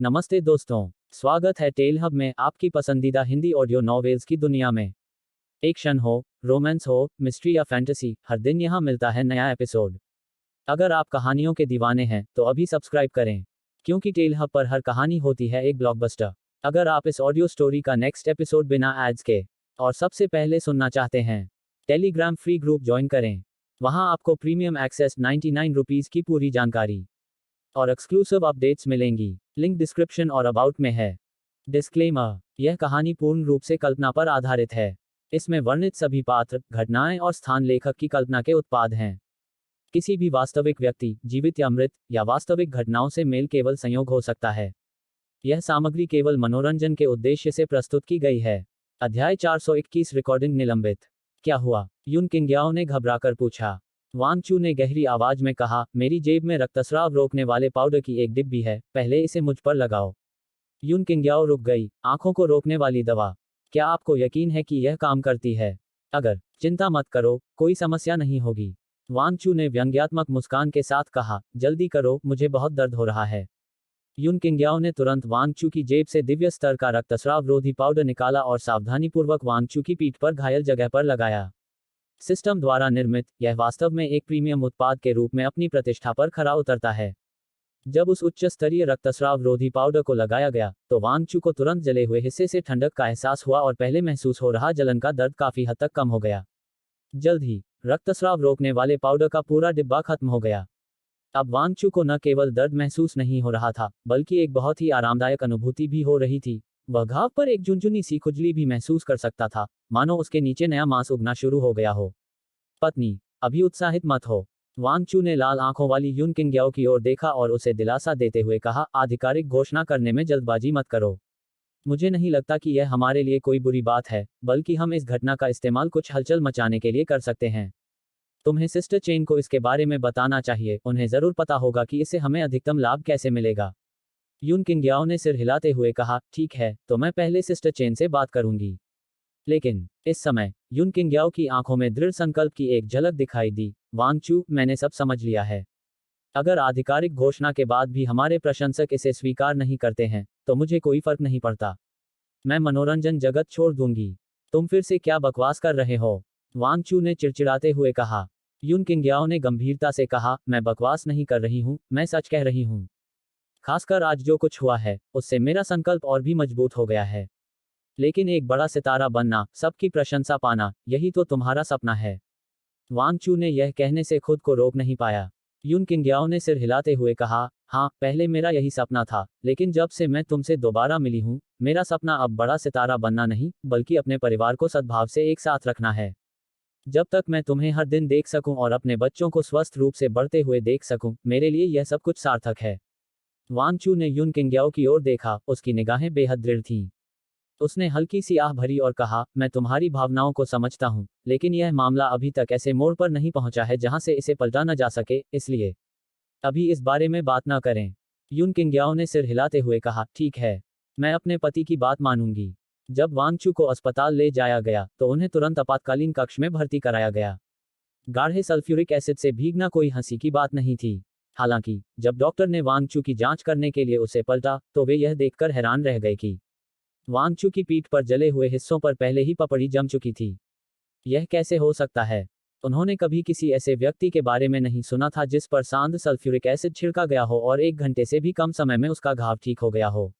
नमस्ते दोस्तों, स्वागत है टेल हब में आपकी पसंदीदा हिंदी ऑडियो नॉवेल्स की दुनिया में। एक्शन हो, रोमांस हो, मिस्ट्री या फैंटेसी, हर दिन यहाँ मिलता है नया एपिसोड। अगर आप कहानियों के दीवाने हैं तो अभी सब्सक्राइब करें, क्योंकि टेल हब पर हर कहानी होती है एक ब्लॉकबस्टर। अगर आप इस ऑडियो स्टोरी का नेक्स्ट एपिसोड बिना एड्स के और सबसे पहले सुनना चाहते हैं, टेलीग्राम फ्री ग्रुप ज्वाइन करें। वहाँ आपको प्रीमियम एक्सेस 99 रुपीज़ की पूरी जानकारी और एक्सक्लूसिव अपडेट्स मिलेंगी। लिंक डिस्क्रिप्शन और अबाउट में है। डिस्क्लेमर, यह कहानी पूर्ण रूप से कल्पना पर आधारित है। इसमें वर्णित सभी पात्र, घटनाएं और स्थान लेखक की कल्पना के उत्पाद हैं। किसी भी वास्तविक व्यक्ति, जीवित या मृत, या वास्तविक घटनाओं से मेल केवल संयोग हो सकता है। यह सामग्री केवल मनोरंजन के उद्देश्य से प्रस्तुत की गई है। अध्याय 421 रिकॉर्डिंग निलंबित। क्या हुआ? यून किंग्याओ ने घबराकर पूछा। वांग चू ने गहरी आवाज में कहा, मेरी जेब में रक्तस्राव रोकने वाले पाउडर की एक डिब्बी है, पहले इसे मुझ पर लगाओ। यून किंग्याओ रुक गई। आंखों को रोकने वाली दवा? क्या आपको यकीन है कि यह काम करती है? अगर चिंता मत करो, कोई समस्या नहीं होगी। वांग चू ने व्यंग्यात्मक मुस्कान के साथ कहा, जल्दी करो, मुझे बहुत दर्द हो रहा है। यून किंग्याओ ने तुरंत वांग चू की जेब से दिव्य स्तर का रक्तस्राव रोधी पाउडर निकाला और सावधानीपूर्वक वांग चू की पीठ पर घायल जगह पर लगाया। सिस्टम द्वारा निर्मित, यह वास्तव में एक प्रीमियम उत्पाद के रूप में अपनी प्रतिष्ठा पर खरा उतरता है। जब उस उच्च स्तरीय रक्तस्राव रोधी पाउडर को लगाया गया, तो वांग चू को तुरंत जले हुए हिस्से से ठंडक का एहसास हुआ और पहले महसूस हो रहा जलन का दर्द काफी हद तक कम हो गया। जल्द ही रक्तस्राव रोकने वाले पाउडर का पूरा डिब्बा खत्म हो गया। अब वांग चू को न केवल दर्द महसूस नहीं हो रहा था, बल्कि एक बहुत ही आरामदायक अनुभूति भी हो रही थी। वह घाव पर एक झुनझुनी सी खुजली भी महसूस कर सकता था, मानो उसके नीचे नया मांस उगना शुरू हो गया हो। पत्नी, अभी उत्साहित मत हो। वांग चू ने लाल आंखों वाली यून किंग्याओ की ओर देखा और उसे दिलासा देते हुए कहा, आधिकारिक घोषणा करने में जल्दबाजी मत करो। मुझे नहीं लगता कि यह हमारे लिए कोई बुरी बात है, बल्कि हम इस घटना का इस्तेमाल कुछ हलचल मचाने के लिए कर सकते हैं। तुम्हें सिस्टर चेन को इसके बारे में बताना चाहिए, उन्हें जरूर पता होगा कि इससे हमें अधिकतम लाभ कैसे मिलेगा। यून किंग्याओ ने सिर हिलाते हुए कहा, ठीक है, तो मैं पहले सिस्टर चेन से बात करूंगी। लेकिन इस समय यून किंग्याओ की आंखों में दृढ़ संकल्प की एक झलक दिखाई दी। वांग चू, मैंने सब समझ लिया है। अगर आधिकारिक घोषणा के बाद भी हमारे प्रशंसक इसे स्वीकार नहीं करते हैं, तो मुझे कोई फर्क नहीं पड़ता। मैं मनोरंजन जगत छोड़ दूंगी। तुम फिर से क्या बकवास कर रहे हो? वांग चू ने चिड़चिड़ाते हुए कहा। यून किंग्याओ ने गंभीरता से कहा, मैं बकवास नहीं कर रही हूँ, मैं सच कह रही हूँ। खासकर आज जो कुछ हुआ है, उससे मेरा संकल्प और भी मजबूत हो गया है। लेकिन एक बड़ा सितारा बनना, सबकी प्रशंसा पाना, यही तो तुम्हारा सपना है। वांग चू ने यह कहने से खुद को रोक नहीं पाया। यून किंग्याओ ने सिर हिलाते हुए कहा, हाँ, पहले मेरा यही सपना था, लेकिन जब से मैं तुमसे दोबारा मिली हूँ, मेरा सपना अब बड़ा सितारा बनना नहीं, बल्कि अपने परिवार को सद्भाव से एक साथ रखना है। जब तक मैं तुम्हें हर दिन देख सकूं और अपने बच्चों को स्वस्थ रूप से बढ़ते हुए देख सकूं, मेरे लिए यह सब कुछ सार्थक है। वांग चू ने यून किंग्याओ की ओर देखा, उसकी निगाहें बेहद दृढ़ थीं। उसने हल्की सी आह भरी और कहा, मैं तुम्हारी भावनाओं को समझता हूँ, लेकिन यह मामला अभी तक ऐसे मोड़ पर नहीं पहुंचा है जहां से इसे पलटा न जा सके, इसलिए अभी इस बारे में बात न करें। यून किंग्याओ ने सिर हिलाते हुए कहा, ठीक है, मैं अपने पति की बात मानूंगी। जब वांग चू को अस्पताल ले जाया गया, तो उन्हें तुरंत आपातकालीन कक्ष में भर्ती कराया गया। गाढ़े सल्फ्यूरिक एसिड से भीगना कोई हंसी की बात नहीं थी। हालांकि जब डॉक्टर ने वांग चू की जांच करने के लिए उसे पलटा, तो वे यह देखकर हैरान रह गए कि वांग चू की पीठ पर जले हुए हिस्सों पर पहले ही पपड़ी जम चुकी थी। यह कैसे हो सकता है? उन्होंने कभी किसी ऐसे व्यक्ति के बारे में नहीं सुना था जिस पर सांद्र सल्फ्यूरिक एसिड छिड़का गया हो और 1 घंटे से भी कम समय में उसका घाव ठीक हो गया हो।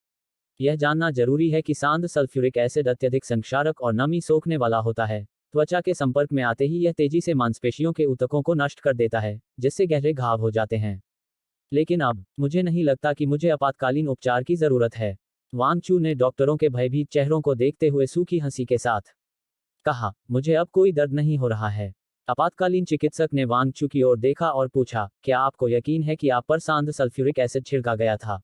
यह जानना जरूरी है कि सांद्र सल्फ्यूरिक एसिड अत्यधिक संक्षारक और नमी सोखने वाला होता है। त्वचा के संपर्क में आते ही यह तेजी से मांसपेशियों के ऊतकों को नष्ट कर देता है, जिससे गहरे घाव हो जाते हैं। लेकिन अब मुझे नहीं लगता कि मुझे आपातकालीन उपचार की जरूरत है। वांग चू ने डॉक्टरों के भयभीत चेहरों को देखते हुए सूखी हंसी के साथ कहा, मुझे अब कोई दर्द नहीं हो रहा है। आपातकालीन चिकित्सक ने वांग चू की ओर देखा और पूछा, क्या आपको यकीन है कि आप पर सांद्र सल्फ्यूरिक एसिड छिड़का गया था?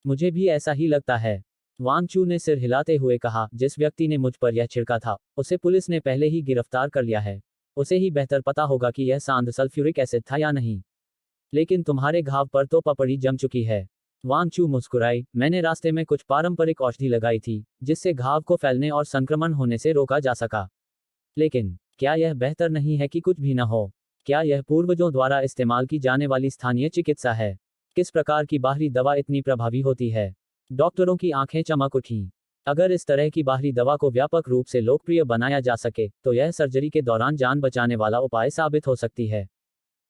मुझे भी ऐसा ही लगता है। वांग चू ने सिर हिलाते हुए कहा, जिस व्यक्ति ने मुझ पर यह छिड़का था, उसे पुलिस ने पहले ही गिरफ्तार कर लिया है। उसे ही बेहतर पता होगा कि यह सांद्र सल्फ्यूरिक एसिड था या नहीं। लेकिन तुम्हारे घाव पर तो पपड़ी जम चुकी है। वांग चू मुस्कुराई, मैंने रास्ते में कुछ पारंपरिक औषधि लगाई थी, जिससे घाव को फैलने और संक्रमण होने से रोका जा सका। लेकिन क्या यह बेहतर नहीं है कि कुछ भी न हो? क्या यह पूर्वजों द्वारा इस्तेमाल की जाने वाली स्थानीय चिकित्सा है? किस प्रकार की बाहरी दवा इतनी प्रभावी होती है? डॉक्टरों की आंखें चमक उठीं। अगर इस तरह की बाहरी दवा को व्यापक रूप से लोकप्रिय बनाया जा सके तो यह सर्जरी के दौरान जान बचाने वाला उपाय साबित हो सकती है।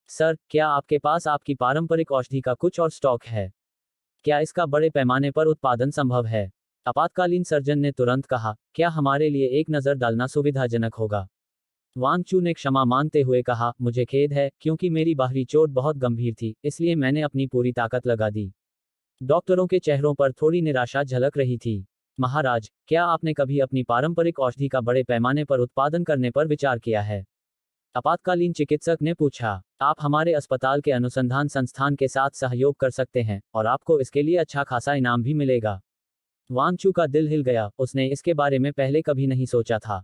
सर, क्या आपके पास आपकी पारंपरिक औषधि का कुछ और स्टॉक है? क्या इसका बड़े पैमाने पर उत्पादन संभव है? आपातकालीन सर्जन ने तुरंत कहा, क्या हमारे लिए एक नज़र डालना सुविधाजनक होगा? वांग चू ने क्षमा मांगते हुए कहा, मुझे खेद है, क्योंकि मेरी बाहरी चोट बहुत गंभीर थी, इसलिए मैंने अपनी पूरी ताकत लगा दी। डॉक्टरों के चेहरों पर थोड़ी निराशा झलक रही थी। महाराज, क्या आपने कभी अपनी पारंपरिक औषधि का बड़े पैमाने पर उत्पादन करने पर विचार किया है? आपातकालीन चिकित्सक ने पूछा। आप हमारे अस्पताल के अनुसंधान संस्थान के साथ सहयोग कर सकते हैं, और आपको इसके लिए अच्छा खासा इनाम भी मिलेगा। वांगचू का दिल हिल गया, उसने इसके बारे में पहले कभी नहीं सोचा था।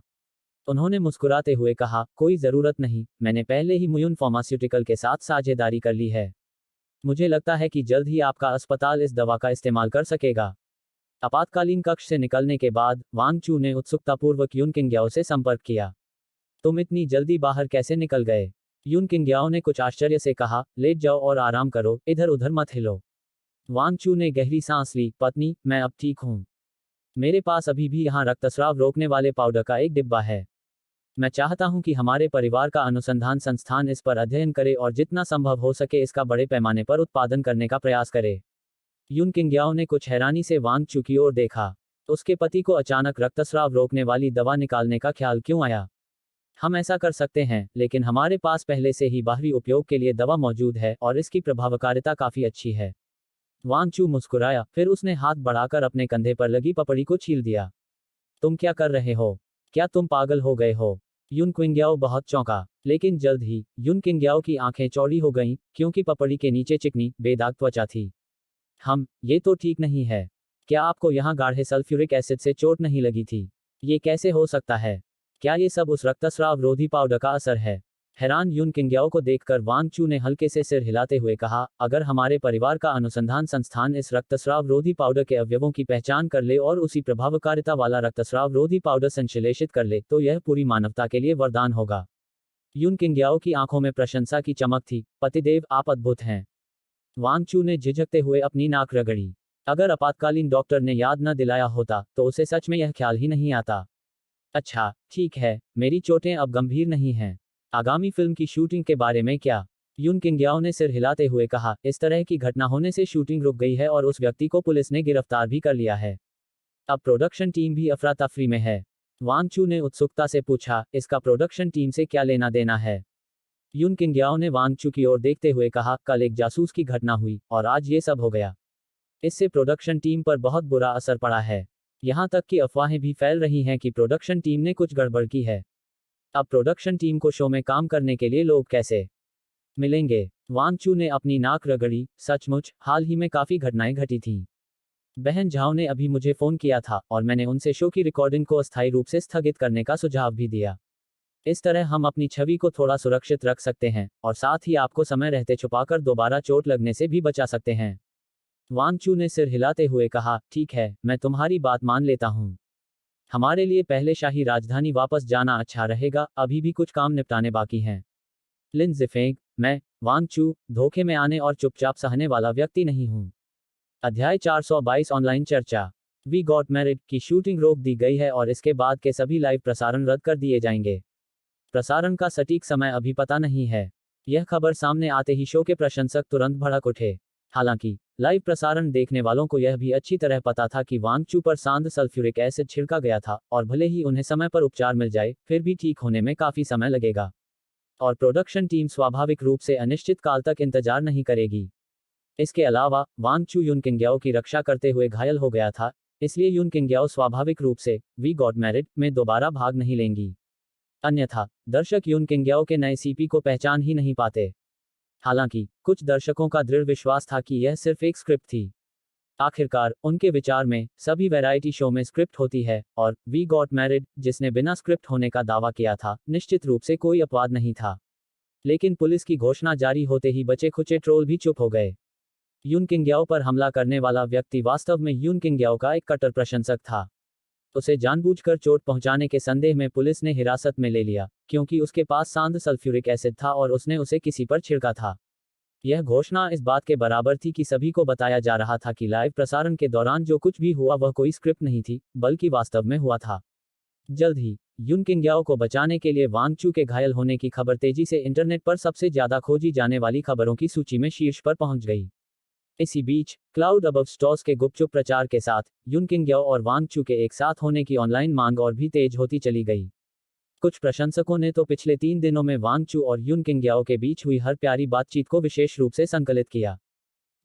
उन्होंने मुस्कुराते हुए कहा, कोई ज़रूरत नहीं, मैंने पहले ही मुयुन फार्मास्यूटिकल के साथ साझेदारी कर ली है। मुझे लगता है कि जल्द ही आपका अस्पताल इस दवा का इस्तेमाल कर सकेगा। आपातकालीन कक्ष से निकलने के बाद वांगचू ने उत्सुकतापूर्वक यून किंग्याओ से संपर्क किया। तुम इतनी जल्दी बाहर कैसे निकल गए? यून किंग्याओ ने कुछ आश्चर्य से कहा, लेट जाओ और आराम करो, इधर उधर मत हिलो। वांगचू ने गहरी सांस ली, पत्नी, मैं अब ठीक हूँ। मेरे पास अभी भी यहाँ रक्तस्राव रोकने वाले पाउडर का एक डिब्बा है। मैं चाहता हूं कि हमारे परिवार का अनुसंधान संस्थान इस पर अध्ययन करे और जितना संभव हो सके इसका बड़े पैमाने पर उत्पादन करने का प्रयास करे। यून किंग्याओ ने कुछ हैरानी से वांग चू की ओर देखा। उसके पति को अचानक रक्तस्राव रोकने वाली दवा निकालने का ख्याल क्यों आया? हम ऐसा कर सकते हैं, लेकिन हमारे पास पहले से ही बाहरी उपयोग के लिए दवा मौजूद है और इसकी प्रभावकारिता काफी अच्छी है। वांग चू मुस्कुराया, फिर उसने हाथ बढ़ाकर अपने कंधे पर लगी पपड़ी को छील दिया। तुम क्या कर रहे हो? क्या तुम पागल हो गए हो? यून क्विंग्याओ बहुत चौंका, लेकिन जल्द ही यून किंग्याओ की आंखें चौड़ी हो गईं, क्योंकि पपड़ी के नीचे चिकनी, बेदाग त्वचा थी। ये तो ठीक नहीं है। क्या आपको यहाँ गाढ़े सल्फ्यूरिक एसिड से चोट नहीं लगी थी? ये कैसे हो सकता है? क्या ये सब उस रक्तस्राव रोधी पाउडर का असर है? हैरान यून किंग्याओ को देखकर वांग चू ने हल्के से सिर हिलाते हुए कहा, अगर हमारे परिवार का अनुसंधान संस्थान इस रक्तस्राव रोधी पाउडर के अवयवों की पहचान कर ले और उसी प्रभावकारिता वाला रक्तस्राव रोधी पाउडर संश्लेषित कर ले तो यह पूरी मानवता के लिए वरदान होगा। यून किंग्याओ की आंखों में प्रशंसा की चमक थी। पतिदेव, आप अद्भुत हैं। वांग चू ने झिझकते हुए अपनी नाक रगड़ी। अगर आपातकालीन डॉक्टर ने याद न दिलाया होता तो उसे सच में यह ख्याल ही नहीं आता। अच्छा, ठीक है, मेरी चोटें अब गंभीर नहीं हैं। आगामी फिल्म की शूटिंग के बारे में क्या? यून किंग्याओ ने सिर हिलाते हुए कहा, इस तरह की घटना होने से शूटिंग रुक गई है और उस व्यक्ति को पुलिस ने गिरफ्तार भी कर लिया है। अब प्रोडक्शन टीम भी अफरा तफरी में है। वांग चू ने उत्सुकता से पूछा, इसका प्रोडक्शन टीम से क्या लेना देना है? यून किंग्याओ ने वांग चू की ओर देखते हुए कहा, कल एक जासूस की घटना हुई और आज ये सब हो गया। इससे प्रोडक्शन टीम पर बहुत बुरा असर पड़ा है। यहाँ तक कि अफवाहें भी फैल रही हैं कि प्रोडक्शन टीम ने कुछ गड़बड़ की है। अब प्रोडक्शन टीम को शो में काम करने के लिए लोग कैसे मिलेंगे? वांग चू ने अपनी नाक रगड़ी, सचमुच, हाल ही में काफी घटनाएं घटी थीं। बहन झाओ ने अभी मुझे फोन किया था और मैंने उनसे शो की रिकॉर्डिंग को अस्थायी रूप से स्थगित करने का सुझाव भी दिया। इस तरह हम अपनी छवि को थोड़ा सुरक्षित रख सकते हैं और साथ ही आपको समय रहते छुपाकर दोबारा चोट लगने से भी बचा सकते हैं। वांग चू ने सिर हिलाते हुए कहा, ठीक है, मैं तुम्हारी बात मान लेता हूँ। हमारे लिए पहले शाही राजधानी वापस जाना अच्छा रहेगा, अभी भी कुछ काम निपटाने बाकी हैं। लिन जिफेंग, मैं, वांग चू, धोखे में आने और चुपचाप सहने वाला व्यक्ति नहीं हूँ। अध्याय 422 ऑनलाइन चर्चा। वी गॉट मैरिड की शूटिंग रोक दी गई है और इसके बाद के सभी लाइव प्रसारण रद्द कर दिए जाएंगे। प्रसारण का सटीक समय अभी पता नहीं है। यह खबर सामने आते ही शो के प्रशंसक तुरंत भड़क उठे। हालांकि लाइव प्रसारण देखने वालों को यह भी अच्छी तरह पता था कि वांग चू पर सांद सल्फ्यूरिक एसिड छिड़का गया था और भले ही उन्हें समय पर उपचार मिल जाए, फिर भी ठीक होने में काफी समय लगेगा। और प्रोडक्शन टीम स्वाभाविक रूप से अनिश्चित काल तक इंतजार नहीं करेगी। इसके अलावा वांग चू यून किंग्याओ की रक्षा करते हुए घायल हो गया था, इसलिए यून किंग्याओ स्वाभाविक रूप से वी गॉट मैरिड में दोबारा भाग नहीं लेंगी। अन्यथा दर्शक यून किंग्याओ के नए सीपी को पहचान ही नहीं पाते। हालांकि कुछ दर्शकों का दृढ़ विश्वास था कि यह सिर्फ एक स्क्रिप्ट थी। आखिरकार उनके विचार में सभी वैरायटी शो में स्क्रिप्ट होती है और वी गॉट मैरिड, जिसने बिना स्क्रिप्ट होने का दावा किया था, निश्चित रूप से कोई अपवाद नहीं था। लेकिन पुलिस की घोषणा जारी होते ही बचे खुचे ट्रोल भी चुप हो गए। यून किंग्याओ पर हमला करने वाला व्यक्ति वास्तव में यून किंग्याओ का एक कट्टर प्रशंसक था। उसे जानबूझकर चोट पहुंचाने के संदेह में पुलिस ने हिरासत में ले लिया, क्योंकि उसके पास सांद सल्फ्यूरिक एसिड था और उसने उसे किसी पर छिड़का था। यह घोषणा इस बात के बराबर थी कि सभी को बताया जा रहा था कि लाइव प्रसारण के दौरान जो कुछ भी हुआ वह कोई स्क्रिप्ट नहीं थी, बल्कि वास्तव में हुआ था। जल्द ही युन किंग्याओ को बचाने के लिए वांग चू के घायल होने की खबर तेजी से इंटरनेट पर सबसे ज्यादा खोजी जाने वाली खबरों की सूची में शीर्ष पर पहुंच गई। इसी बीच क्लाउड अबव स्टॉर्स के गुपचुप प्रचार के साथ युन किंग्याओ और वांग चू के एक साथ होने की ऑनलाइन मांग और भी तेज होती चली गई। कुछ प्रशंसकों ने तो पिछले 3 दिनों में वांग चू और युन किंग्याओ के बीच हुई हर प्यारी बातचीत को विशेष रूप से संकलित किया।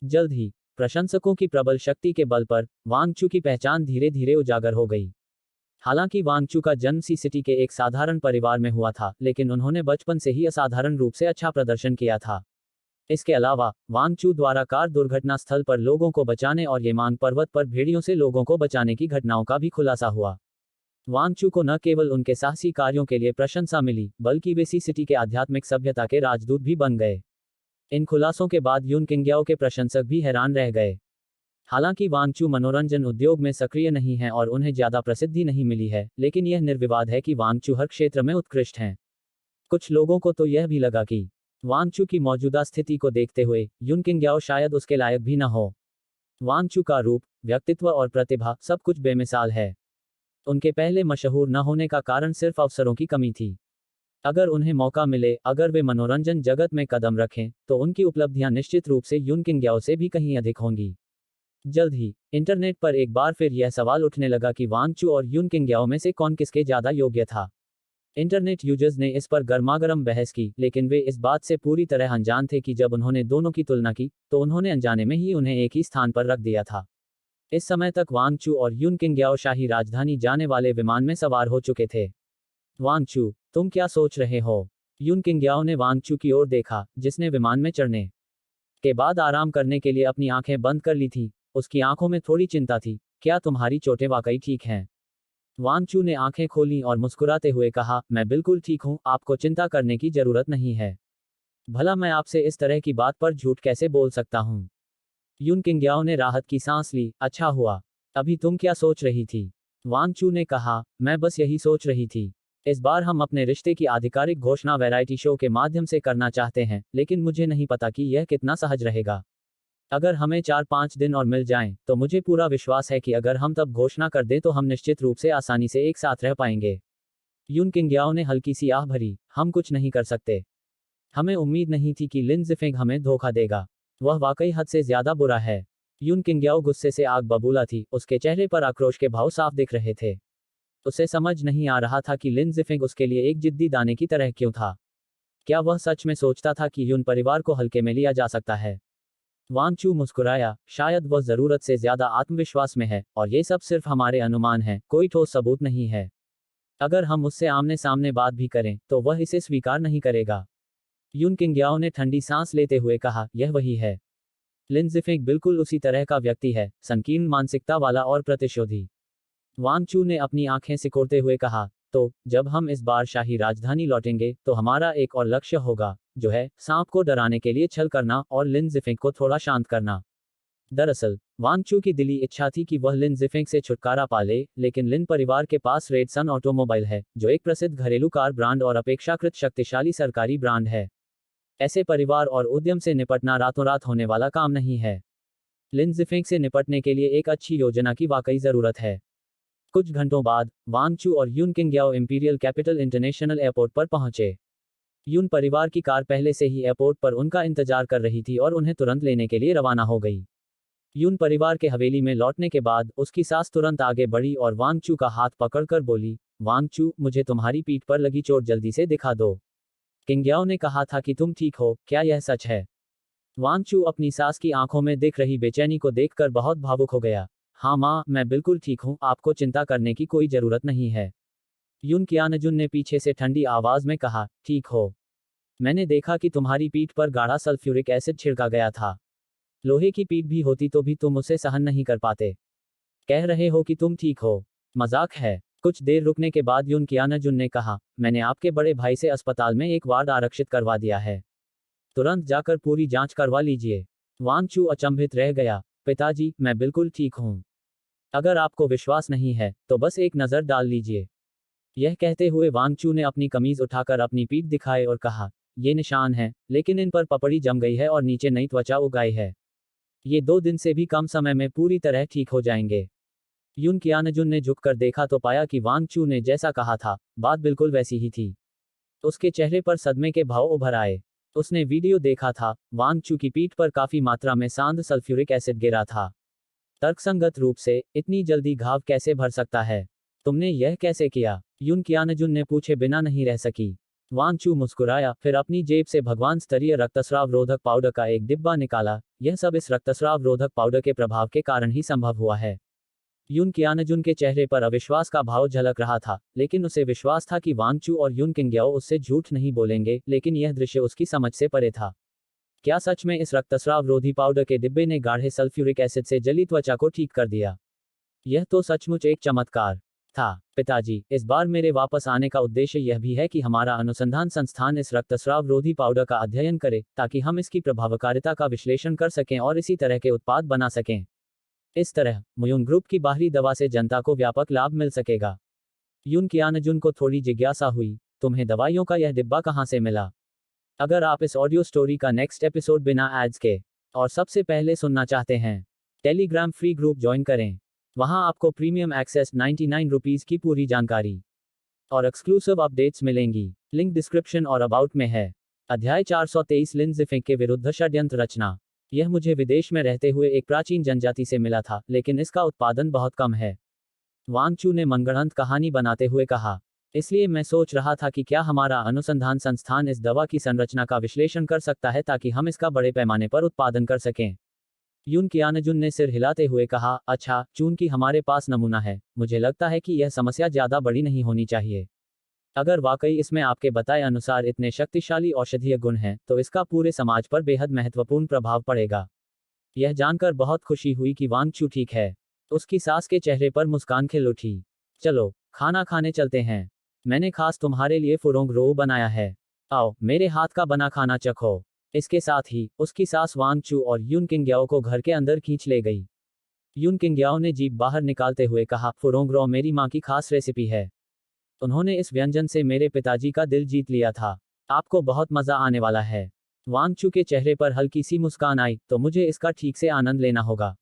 जल्द ही प्रशंसकों की प्रबल शक्ति के बल पर वांग चू की पहचान धीरे धीरे उजागर हो गई। हालांकि वांग चू का जन्म सी सिटी के एक साधारण परिवार में हुआ था, लेकिन उन्होंने बचपन से ही असाधारण रूप से अच्छा प्रदर्शन किया था। इसके अलावा वांग चू द्वारा कार दुर्घटना स्थल पर लोगों को बचाने और येमांग पर्वत पर भेड़ियों से लोगों को बचाने की घटनाओं का भी खुलासा हुआ। वांग चू को न केवल उनके साहसी कार्यों के लिए प्रशंसा मिली, बल्कि वे सी सिटी के आध्यात्मिक सभ्यता के राजदूत भी बन गए। इन खुलासों के बाद युन किंग्याओ के प्रशंसक भी हैरान रह गए। हालांकि वांग चू मनोरंजन उद्योग में सक्रिय नहीं हैं और उन्हें ज्यादा प्रसिद्धि नहीं मिली है, लेकिन यह निर्विवाद है कि वांग चू हर क्षेत्र में उत्कृष्ट हैं। कुछ लोगों को तो यह भी लगा कि वांग चू की मौजूदा स्थिति को देखते हुए युन किंग्याओ शायद उसके लायक भी न हो। वांग चू का रूप, व्यक्तित्व और प्रतिभा सब कुछ बेमिसाल है। उनके पहले मशहूर न होने का कारण सिर्फ अवसरों की कमी थी। अगर उन्हें मौका मिले, अगर वे मनोरंजन जगत में कदम रखें, तो उनकी उपलब्धियां निश्चित रूप से युन किंग्याओ से भी कहीं अधिक होंगी। जल्द ही इंटरनेट पर एक बार फिर यह सवाल उठने लगा कि वांग चू और युन किंग्याओ में से कौन किसके ज्यादा योग्य था। इंटरनेट यूजर्स ने इस पर गर्मागर्म बहस की, लेकिन वे इस बात से पूरी तरह अनजान थे कि जब उन्होंने दोनों की तुलना की, तो उन्होंने अनजाने में ही उन्हें एक ही स्थान पर रख दिया था। इस समय तक वांग चू और युन किंग्याओ शाही राजधानी जाने वाले विमान में सवार हो चुके थे। वांग चू, तुम क्या सोच रहे हो? युन किंग्याओ ने वांग चू की ओर देखा, जिसने विमान में चढ़ने के बाद आराम करने के लिए अपनी आंखें बंद कर ली थी। उसकी आंखों में थोड़ी चिंता थी। क्या तुम्हारी चोटें वाकई ठीक हैं? वांग चू ने आंखें खोलीं और मुस्कुराते हुए कहा, मैं बिल्कुल ठीक हूं, आपको चिंता करने की जरूरत नहीं है। भला मैं आपसे इस तरह की बात पर झूठ कैसे बोल सकता हूं? युन किंग्याओ ने राहत की सांस ली। अच्छा हुआ। अभी तुम क्या सोच रही थी? वांग चू ने कहा, मैं बस यही सोच रही थी। इस बार हम अपने रिश्ते की आधिकारिक घोषणा वैरायटी शो के माध्यम से करना चाहते हैं, लेकिन मुझे नहीं पता कि यह कितना सहज रहेगा। अगर हमें 4-5 दिन और मिल जाएं, तो मुझे पूरा विश्वास है कि अगर हम तब घोषणा कर दें तो हम निश्चित रूप से आसानी से एक साथ रह पाएंगे। युन किंग्याओ ने हल्की सी आह भरी। हम कुछ नहीं कर सकते। हमें उम्मीद नहीं थी कि लिन ज़िफेंग हमें धोखा देगा। वह वाकई हद से ज्यादा बुरा है। युन किंग्याओ गुस्से से आग बबूला थी, उसके चेहरे पर आक्रोश के भाव साफ दिख रहे थे। उसे समझ नहीं आ रहा था कि लिन ज़िफेंग उसके लिए एक जिद्दी दाने की तरह क्यों था। क्या वह सच में सोचता था कि युन परिवार को हल्के में लिया जा सकता है? वांग चू मुस्कुराया, शायद वह जरूरत से ज्यादा आत्मविश्वास में है, और ये सब सिर्फ हमारे अनुमान हैं, कोई ठोस सबूत नहीं है। अगर हम उससे आमने सामने बात भी करें, तो वह इसे स्वीकार नहीं करेगा। युन किंग्याओ ने ठंडी सांस लेते हुए कहा, यह वही है। लिन ज़िफेंग बिल्कुल उसी तरह का व्यक्ति है, संकीर्ण मानसिकता वाला और प्रतिशोधी। वांग चू ने अपनी आंखें सिकोड़ते हुए कहा, तो जब हम इस बार शाही राजधानी लौटेंगे, तो हमारा एक और लक्ष्य होगा, जो है सांप को डराने के लिए छल करना और लिन ज़िफेंग को थोड़ा शांत करना। दरअसल वांग चू की दिली इच्छा थी कि वह लिन ज़िफेंग से छुटकारा पा ले, लेकिन लिन परिवार के पास रेड सन ऑटोमोबाइल है, जो एक प्रसिद्ध घरेलू कार ब्रांड और अपेक्षाकृत शक्तिशाली सरकारी ब्रांड है। ऐसे परिवार और उद्यम से निपटना रातों रात होने वाला काम नहीं है। लिन ज़िफेंग से निपटने के लिए एक अच्छी योजना की वाकई जरूरत है। कुछ घंटों बाद वांग चू और युन किंग्याओ इंपीरियल कैपिटल इंटरनेशनल एयरपोर्ट पर पहुंचे। युन परिवार की कार पहले से ही एयरपोर्ट पर उनका इंतजार कर रही थी और उन्हें तुरंत लेने के लिए रवाना हो गई। युन परिवार के हवेली में लौटने के बाद उसकी सास तुरंत आगे बढ़ी और वांग चू का हाथ पकड़कर बोली, वांग चू, मुझे तुम्हारी पीठ पर लगी चोट जल्दी से दिखा दो। किंग्याओ ने कहा था कि तुम ठीक हो, क्या यह सच है? वांग चू अपनी सास की आंखों में दिख रही बेचैनी को देखकर बहुत भावुक हो गया। हाँ माँ, मैं बिल्कुल ठीक हूँ, आपको चिंता करने की कोई जरूरत नहीं है। युन कियानजुन ने पीछे से ठंडी आवाज में कहा, ठीक हो। मैंने देखा कि तुम्हारी पीठ पर गाढ़ा सल्फ्यूरिक एसिड छिड़का गया था। लोहे की पीठ भी होती तो भी तुम उसे सहन नहीं कर पाते। कह रहे हो कि तुम ठीक हो? मजाक है। कुछ देर रुकने के बाद युन कियानजुन ने कहा, मैंने आपके बड़े भाई से अस्पताल में एक वार्ड आरक्षित करवा दिया है। तुरंत जाकर पूरी जांच करवा लीजिए। वांग चू अचंभित रह गया। पिताजी, मैं बिल्कुल ठीक हूँ। अगर आपको विश्वास नहीं है, तो बस एक नज़र डाल लीजिए। यह कहते हुए वांग चू ने अपनी कमीज उठाकर अपनी पीठ दिखाए और कहा, ये निशान है, लेकिन इन पर पपड़ी जम गई है और नीचे नई त्वचा उग आई है। ये 2 दिन से भी कम समय में पूरी तरह ठीक हो जाएंगे। यून कियानजुन ने झुककर देखा तो पाया कि वांग चू ने जैसा कहा था, बात बिल्कुल वैसी ही थी। उसके चेहरे पर सदमे के भाव उभर आए। उसने वीडियो देखा था, वांग चू की पीठ पर काफी मात्रा में सांद सल्फ्यूरिक एसिड गिरा था। तर्कसंगत रूप से, इतनी जल्दी घाव कैसे भर सकता है? तुमने यह कैसे किया? यून कियानजुन ने पूछे बिना नहीं रह सकी। वांग चू मुस्कुराया, फिर अपनी जेब से भगवान स्तरीय रक्तस्राव रोधक पाउडर का एक डिब्बा निकाला। यह सब इस रक्तस्राव रोधक पाउडर के प्रभाव के कारण ही संभव हुआ है। यून कियानजुन के चेहरे पर अविश्वास का भाव झलक रहा था, लेकिन उसे विश्वास था कि वांग चू और यून किंग्याओ उससे झूठ नहीं बोलेंगे, लेकिन यह दृश्य उसकी समझ से परे था। क्या सच में इस रक्तस्राव रोधी पाउडर के डिब्बे ने गाढ़े सल्फ्यूरिक एसिड से जली त्वचा को ठीक कर दिया? यह तो सचमुच एक चमत्कार था। पिताजी, इस बार मेरे वापस आने का उद्देश्य यह भी है कि हमारा अनुसंधान संस्थान इस रक्तस्राव रोधी पाउडर का अध्ययन करे, ताकि हम इसकी प्रभावकारिता का विश्लेषण कर सकें और इसी तरह के उत्पाद बना सकें। इस तरह म्यून ग्रुप की बाहरी दवा से जनता को व्यापक लाभ मिल सकेगा। यून कियानजुन को थोड़ी जिज्ञासा हुई, तुम्हें दवाइयों का यह डिब्बा कहाँ से मिला? अगर आप इस ऑडियो स्टोरी का नेक्स्ट एपिसोड बिना एड्स के और सबसे पहले सुनना चाहते हैं, टेलीग्राम फ्री ग्रुप ज्वाइन करें। वहां आपको प्रीमियम एक्सेस 99 रुपीज की पूरी जानकारी और एक्सक्लूसिव अपडेट्स मिलेंगी। लिंक डिस्क्रिप्शन और अबाउट में है। अध्याय 423 लिन ज़िफेंग के विरुद्ध षड्यंत्र रचना। यह मुझे विदेश में रहते हुए एक प्राचीन जनजाति से मिला था, लेकिन इसका उत्पादन बहुत कम है। वांग चू ने मनगढ़ंत कहानी बनाते हुए कहा। इसलिए मैं सोच रहा था कि क्या हमारा अनुसंधान संस्थान इस दवा की संरचना का विश्लेषण कर सकता है ताकि हम इसका बड़े पैमाने पर उत्पादन कर सकें। यून कियानजुन ने सिर हिलाते हुए कहा, अच्छा, चूंकि हमारे पास नमूना है, मुझे लगता है कि यह समस्या ज्यादा बड़ी नहीं होनी चाहिए। अगर वाकई इसमें आपके बताए अनुसार इतने शक्तिशाली औषधीय गुण हैं, तो इसका पूरे समाज पर बेहद महत्वपूर्ण प्रभाव पड़ेगा। यह जानकर बहुत खुशी हुई कि वांग चू ठीक है। उसकी सास के चेहरे पर मुस्कान खिल उठी। चलो, खाना खाने चलते हैं। मैंने खास तुम्हारे लिए फुरोंग रो बनाया है। आओ, मेरे हाथ का बना खाना चखो। इसके साथ ही, उसकी सास वांग चू और यून किंग्याओ को घर के अंदर खींच ले गई। यून किंग्याओ ने जीभ बाहर निकालते हुए कहा, फुरोंग रो मेरी माँ की खास रेसिपी है। उन्होंने इस व्यंजन से मेरे पिताजी का दिल जीत लिया था। आपको बहुत मजा आने वाला है। वांग चू के चेहरे पर हल्की सी मुस्कान आई, तो मुझे इसका ठीक से आनंद लेना होगा।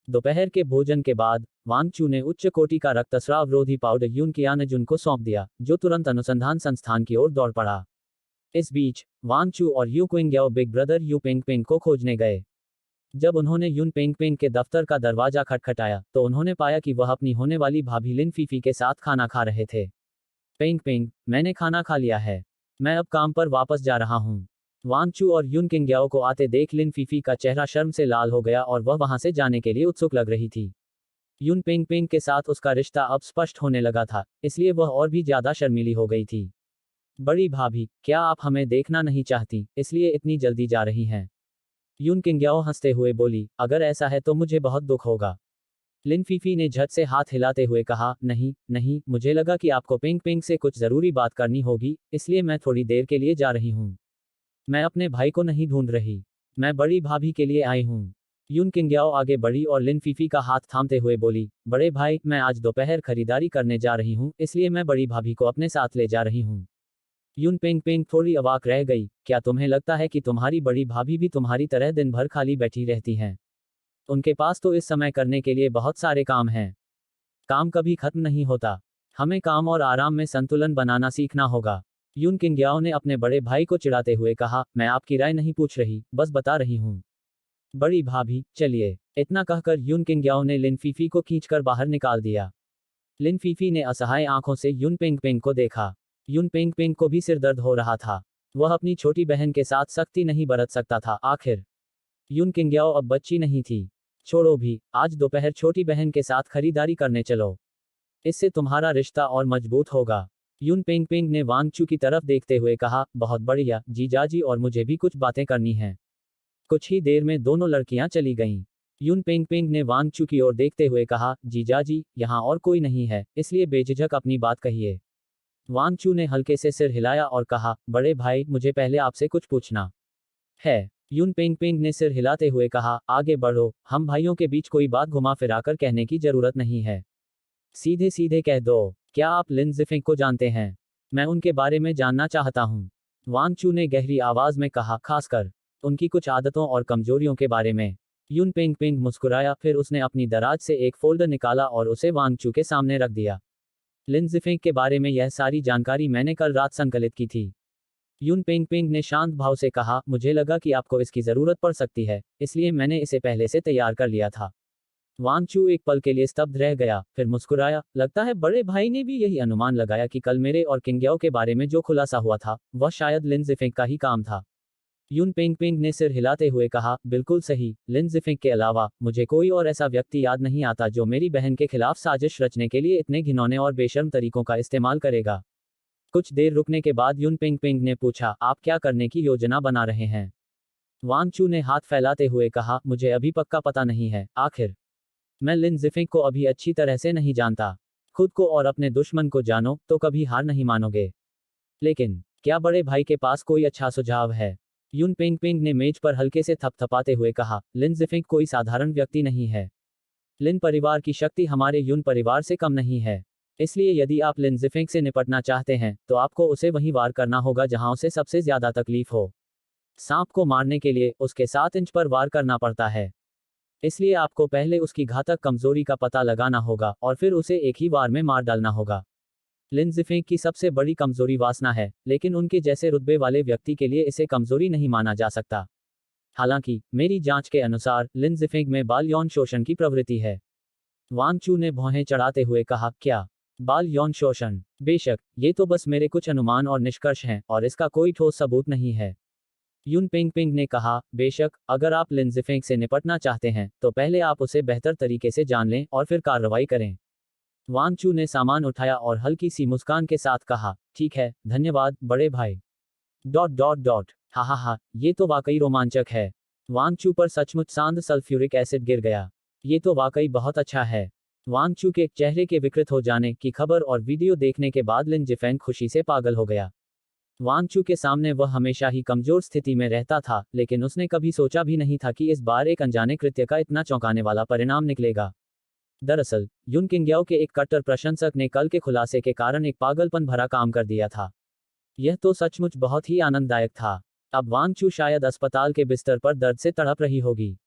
दोपहर के भोजन के बाद वांग चू ने उच्च कोटि का रक्तस्राव रोधी पाउडर यून कियानजुन को सौंप दिया, जो तुरंत अनुसंधान संस्थान की ओर दौड़ पड़ा। इस बीच वांग चू और यू क्विंग्याओ बिग ब्रदर यू पेंगपेंग को खोजने गए। जब उन्होंने यून पेंगपेंग के दफ्तर का दरवाजा खटखटाया, तो उन्होंने पाया कि वह अपनी होने वाली भाभी लिन फीफी के साथ खाना खा रहे थे। पेंगपेंग, मैंने खाना खा लिया है। मैं अब काम पर वापस जा रहा हूँ। वांग चू और यून किंग्याओ को आते देख लिन फीफी का चेहरा शर्म से लाल हो गया और वह वहां से जाने के लिए उत्सुक लग रही थी। यून पेंगपेंग के साथ उसका रिश्ता अब स्पष्ट होने लगा था, इसलिए वह और भी ज्यादा शर्मीली हो गई थी। बड़ी भाभी, क्या आप हमें देखना नहीं चाहती, इसलिए इतनी जल्दी जा रही हैं? यून किंग्याओ हंसते हुए बोली, अगर ऐसा है तो मुझे बहुत दुख होगा। लिन फीफी ने झट से हाथ हिलाते हुए कहा, नहीं नहीं, मुझे लगा कि आपको पेंगपेंग से कुछ जरूरी बात करनी होगी, इसलिए मैं थोड़ी देर के लिए जा रही हूँ। मैं अपने भाई को नहीं ढूंढ रही, मैं बड़ी भाभी के लिए आई हूँ। यून किंग्याओ आगे बढ़ी और लिन फीफी का हाथ थामते हुए बोली, बड़े भाई, मैं आज दोपहर खरीदारी करने जा रही हूँ, इसलिए मैं बड़ी भाभी को अपने साथ ले जा रही हूँ। यून पेंगपेंग थोड़ी अवाक रह गई, क्या तुम्हें लगता है कि तुम्हारी बड़ी भाभी भी तुम्हारी तरह दिन भर खाली बैठी रहती हैं? उनके पास तो इस समय करने के लिए बहुत सारे काम हैं। काम कभी खत्म नहीं होता। हमें काम और आराम में संतुलन बनाना सीखना होगा। यून किंग्याओ ने अपने बड़े भाई को चिढ़ाते हुए कहा, मैं आपकी राय नहीं पूछ रही, बस बता रही हूँ। बड़ी भाभी, चलिए। इतना कहकर यून किंग्याओ ने लिन फीफी को खींचकर बाहर निकाल दिया। लिन फीफी ने असहाय आंखों से यून पेंगपेंग को देखा। यून पेंगपेंग को भी सिरदर्द हो रहा था। वह अपनी छोटी बहन के साथ सख्ती नहीं बरत सकता था। आखिर यून किंग्याओ अब बच्ची नहीं थी। छोड़ो भी, आज दोपहर छोटी बहन के साथ खरीदारी करने चलो। इससे तुम्हारा रिश्ता और मजबूत होगा। यून पेंगपेंग ने वांग चू की तरफ देखते हुए कहा, बहुत बढ़िया जीजाजी, और मुझे भी कुछ बातें करनी हैं। कुछ ही देर में दोनों लड़कियां चली गईं। यून पेंगपेंग ने वांग चू की ओर देखते हुए कहा, जीजाजी, यहाँ और कोई नहीं है, इसलिए बेझिझक अपनी बात कहिए। वांग चू ने हल्के से सिर हिलाया और कहा, बड़े भाई, मुझे पहले आपसे कुछ पूछना है। यून पेंगपेंग ने सिर हिलाते हुए कहा, आगे बढ़ो, हम भाइयों के बीच कोई बात घुमा फिराकर कहने की जरूरत नहीं है। सीधे सीधे कह दो, क्या आप लिन ज़िफेंग को जानते हैं? मैं उनके बारे में जानना चाहता हूँ। वांग चू ने गहरी आवाज में कहा, खासकर उनकी कुछ आदतों और कमजोरियों के बारे में। यून पिंग पिंग मुस्कुराया, फिर उसने अपनी दराज से एक फोल्डर निकाला और उसे वांग चू के सामने रख दिया। लिन जिफेंग के बारे में यह सारी जानकारी मैंने कल रात संकलित की थी। यून पिंग पिंग ने शांत भाव से कहा, मुझे लगा कि आपको इसकी जरूरत पड़ सकती है, इसलिए मैंने इसे पहले से तैयार कर लिया था। वांग चू एक पल के लिए स्तब्ध रह गया, फिर मुस्कुराया। लगता है बड़े भाई ने भी यही अनुमान लगाया कि कल मेरे और किंग्याओ के बारे में जो खुलासा हुआ था वह शायद लिन जिफेंग का ही काम था। यून पिंग पिंग ने सिर हिलाते हुए कहा, बिल्कुल सही, लिन जिफेंग के अलावा मुझे कोई और ऐसा व्यक्ति याद नहीं आता जो मेरी बहन के खिलाफ साजिश रचने के लिए इतने घिनौने और बेशर्म तरीकों का इस्तेमाल करेगा। कुछ देर रुकने के बाद यून पिंग पिंग ने पूछा, आप क्या करने की योजना बना रहे हैं? वांग चू ने हाथ फैलाते हुए कहा, मुझे अभी पक्का पता नहीं है, आखिर मैं लिन जिफेंग को अभी अच्छी तरह से नहीं जानता। खुद को और अपने दुश्मन को जानो तो कभी हार नहीं मानोगे। लेकिन क्या बड़े भाई के पास कोई अच्छा सुझाव है? यून पिंग पिंग ने मेज पर हल्के से थपथपाते हुए कहा, लिन जिफेंग कोई साधारण व्यक्ति नहीं है। लिन परिवार की शक्ति हमारे यून परिवार से कम नहीं है। इसलिए यदि आप लिन जिफेंग से निपटना चाहते हैं तो आपको उसे वहीं वार करना होगा जहां उसे सबसे ज्यादा तकलीफ हो। सांप को मारने के लिए उसके 7 इंच पर वार करना पड़ता है। इसलिए आपको पहले उसकी घातक कमजोरी का पता लगाना होगा और फिर उसे एक ही वार में मार डालना होगा। लिन जिफेंग की सबसे बड़ी कमजोरी वासना है, लेकिन उनके जैसे रुतबे वाले व्यक्ति के लिए इसे कमजोरी नहीं माना जा सकता। हालांकि मेरी जांच के अनुसार लिन जिफेंग में बाल यौन शोषण की प्रवृत्ति है। वांग चू ने भौहें चढ़ाते हुए कहा, क्या बाल यौन शोषण? बेशक, ये तो बस मेरे कुछ अनुमान और निष्कर्ष हैं और इसका कोई ठोस सबूत नहीं है। यून पिंग पिंग ने कहा, बेशक, अगर आप लिन जिफेंग से निपटना चाहते हैं तो पहले आप उसे बेहतर तरीके से जान लें और फिर कार्रवाई करें। वांग चू ने सामान उठाया और हल्की सी मुस्कान के साथ कहा, ठीक है, धन्यवाद बड़े भाई। डॉट डॉट डॉट हा हा हा, ये तो वाकई रोमांचक है। वांग चू पर सचमुच सांद सल्फ्यूरिक एसिड गिर गया। ये तो वाकई बहुत अच्छा है। वांग चू के चेहरे के विकृत हो जाने की खबर और वीडियो देखने के बाद लिन जिफेंग खुशी से पागल हो गया। वांग चू के सामने वह हमेशा ही कमजोर स्थिति में रहता था, लेकिन उसने कभी सोचा भी नहीं था कि इस बार एक अनजाने कृत्य का इतना चौंकाने वाला परिणाम निकलेगा। दरअसल यून किंग्याओ के एक कट्टर प्रशंसक ने कल के खुलासे के कारण एक पागलपन भरा काम कर दिया था। यह तो सचमुच बहुत ही आनंददायक था। अब वांग चू शायद अस्पताल के बिस्तर पर दर्द से तड़प रही होगी।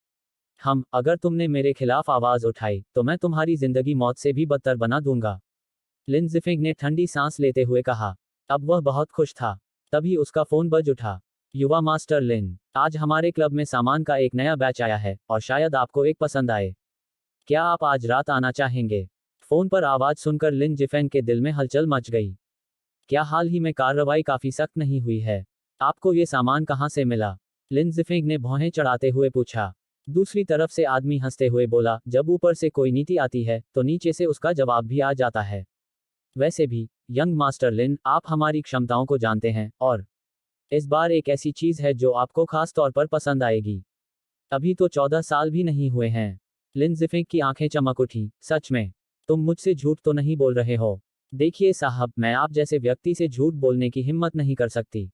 अगर तुमने मेरे खिलाफ आवाज उठाई तो मैं तुम्हारी जिंदगी मौत से भी बदतर बना दूंगा। लिन जिफेंग ने ठंडी सांस लेते हुए कहा। अब वह बहुत खुश था। तभी उसका फोन बज उठा। युवा मास्टर लिन, आज हमारे क्लब में सामान का एक नया बैच आया है और शायद आपको एक पसंद आए। क्या आप आज रात आना चाहेंगे? फोन पर आवाज सुनकर लिन जिफेंग के दिल में हलचल मच गई। क्या हाल ही में कार्रवाई काफी सख्त नहीं हुई है? आपको ये सामान कहाँ से मिला? लिन जिफेंग ने भौहें चढ़ाते हुए पूछा। दूसरी तरफ से आदमी हंसते हुए बोला, जब ऊपर से कोई नीति आती है तो नीचे से उसका जवाब भी आ जाता है। वैसे भी यंग मास्टर लिन, आप हमारी क्षमताओं को जानते हैं और इस बार एक ऐसी चीज है जो आपको खास तौर पर पसंद आएगी। अभी तो 14 साल भी नहीं हुए हैं। लिन जिफेंग की आंखें चमक उठी। सच में? तुम मुझसे झूठ तो नहीं बोल रहे हो? देखिए साहब, मैं आप जैसे व्यक्ति से झूठ बोलने की हिम्मत नहीं कर सकती।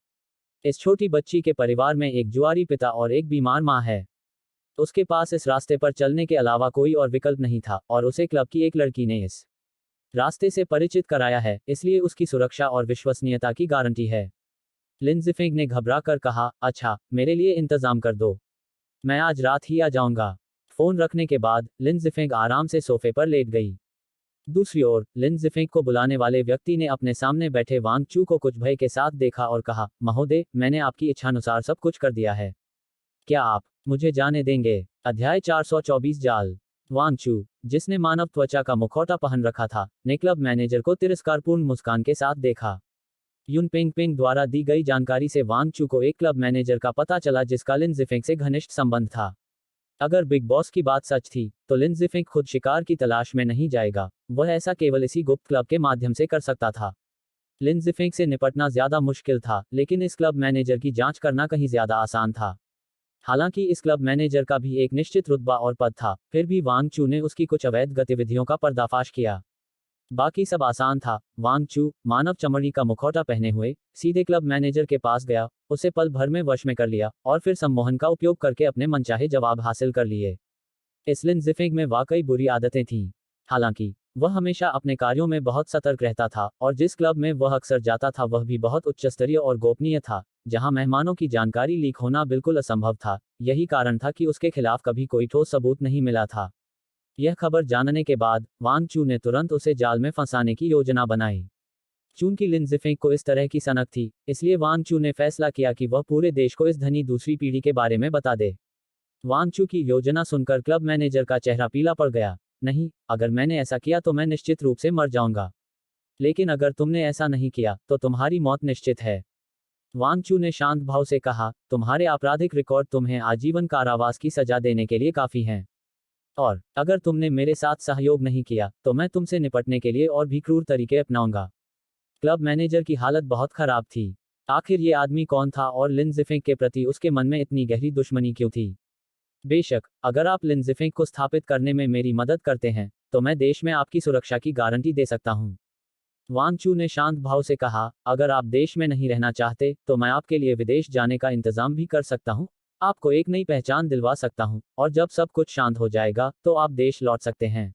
इस छोटी बच्ची के परिवार में एक जुआरी पिता और एक बीमार माँ है। उसके पास इस रास्ते पर चलने के अलावा कोई और विकल्प नहीं था और उसे क्लब की एक लड़की ने इस रास्ते से परिचित कराया है, इसलिए उसकी सुरक्षा और विश्वसनीयता की गारंटी है। लिन जिफेंग ने घबरा कर कहा, अच्छा, मेरे लिए इंतजाम कर दो। मैं आज रात ही आ जाऊंगा। फोन रखने के बाद लिन जिफेंग आराम से सोफे पर लेट गई। दूसरी ओर लिन जिफेंग को बुलाने वाले व्यक्ति ने अपने सामने बैठे वांग चू को कुछ भय के साथ देखा और कहा, महोदय, मैंने आपकी इच्छानुसार सब कुछ कर दिया है। क्या आप मुझे जाने देंगे? अध्याय 424 जाल। वांग चू, जिसने मानव त्वचा का मुखौटा पहन रखा था, ने क्लब मैनेजर को तिरस्कारपूर्ण मुस्कान के साथ देखा। यून पिंग पिंग द्वारा दी गई जानकारी से वांग चू को एक क्लब मैनेजर का पता चला जिसका लिन जिफेंग से घनिष्ठ संबंध था। अगर बिग बॉस की बात सच थी तो लिन जिफेंग खुद शिकार की तलाश में नहीं जाएगा, वह ऐसा केवल इसी गुप्त क्लब के माध्यम से कर सकता था। लिन जिफेंग से निपटना ज्यादा मुश्किल था, लेकिन इस क्लब मैनेजर की जांच करना कहीं ज्यादा आसान था। हालांकि इस क्लब मैनेजर का भी एक निश्चित रुतबा और पद था, फिर भी वांग चू ने उसकी कुछ अवैध गतिविधियों का पर्दाफाश किया। बाकी सब आसान था। वांग चू, मानव चमड़ी का मुखौटा पहने हुए, सीधे क्लब मैनेजर के पास गया, उसे पल भर में वश में कर लिया और फिर सम्मोहन का उपयोग करके अपने मनचाहे जवाब हासिल कर लिए। इस लिन जिफेंग में वाकई बुरी आदतें थीं। हालांकि वह हमेशा अपने कार्यों में बहुत सतर्क रहता था और जिस क्लब में वह अक्सर जाता था वह भी बहुत उच्च स्तरीय और गोपनीय था, जहां मेहमानों की जानकारी लीक होना बिल्कुल असंभव था। यही कारण था कि उसके खिलाफ कभी कोई ठोस सबूत नहीं मिला था। यह खबर जानने के बाद वांग चू ने तुरंत उसे जाल में फंसाने की योजना बनाई। चूंकि लिन जिफेंग को इस तरह की सनक थी, इसलिए वांग चू ने फैसला किया कि वह पूरे देश को इस धनी दूसरी पीढ़ी के बारे में बता दे। वांग चू की योजना सुनकर क्लब मैनेजर का चेहरा पीला पड़ गया। नहीं, अगर मैंने ऐसा किया तो मैं निश्चित रूप से मर जाऊंगा। लेकिन अगर तुमने ऐसा नहीं किया तो तुम्हारी मौत निश्चित है। वांग चू ने शांत भाव से कहा, तुम्हारे आपराधिक रिकॉर्ड तुम्हें आजीवन कारावास की सजा देने के लिए काफी हैं। और अगर तुमने मेरे साथ सहयोग नहीं किया तो मैं तुमसे निपटने के लिए और भी क्रूर तरीके अपनाऊंगा। क्लब मैनेजर की हालत बहुत खराब थी। आखिर ये आदमी कौन था और लिन जिफेंग के प्रति उसके मन में इतनी गहरी दुश्मनी क्यों थी? बेशक, अगर आप लिन जिफेंग को स्थापित करने में मेरी मदद करते हैं, तो मैं देश में आपकी सुरक्षा की गारंटी दे सकता हूं। वांग चू ने शांत भाव से कहा, अगर आप देश में नहीं रहना चाहते, तो मैं आपके लिए विदेश जाने का इंतजाम भी कर सकता हूं। आपको एक नई पहचान दिलवा सकता हूं, और जब सब कुछ शांत हो जाएगा, तो आप देश लौट सकते हैं।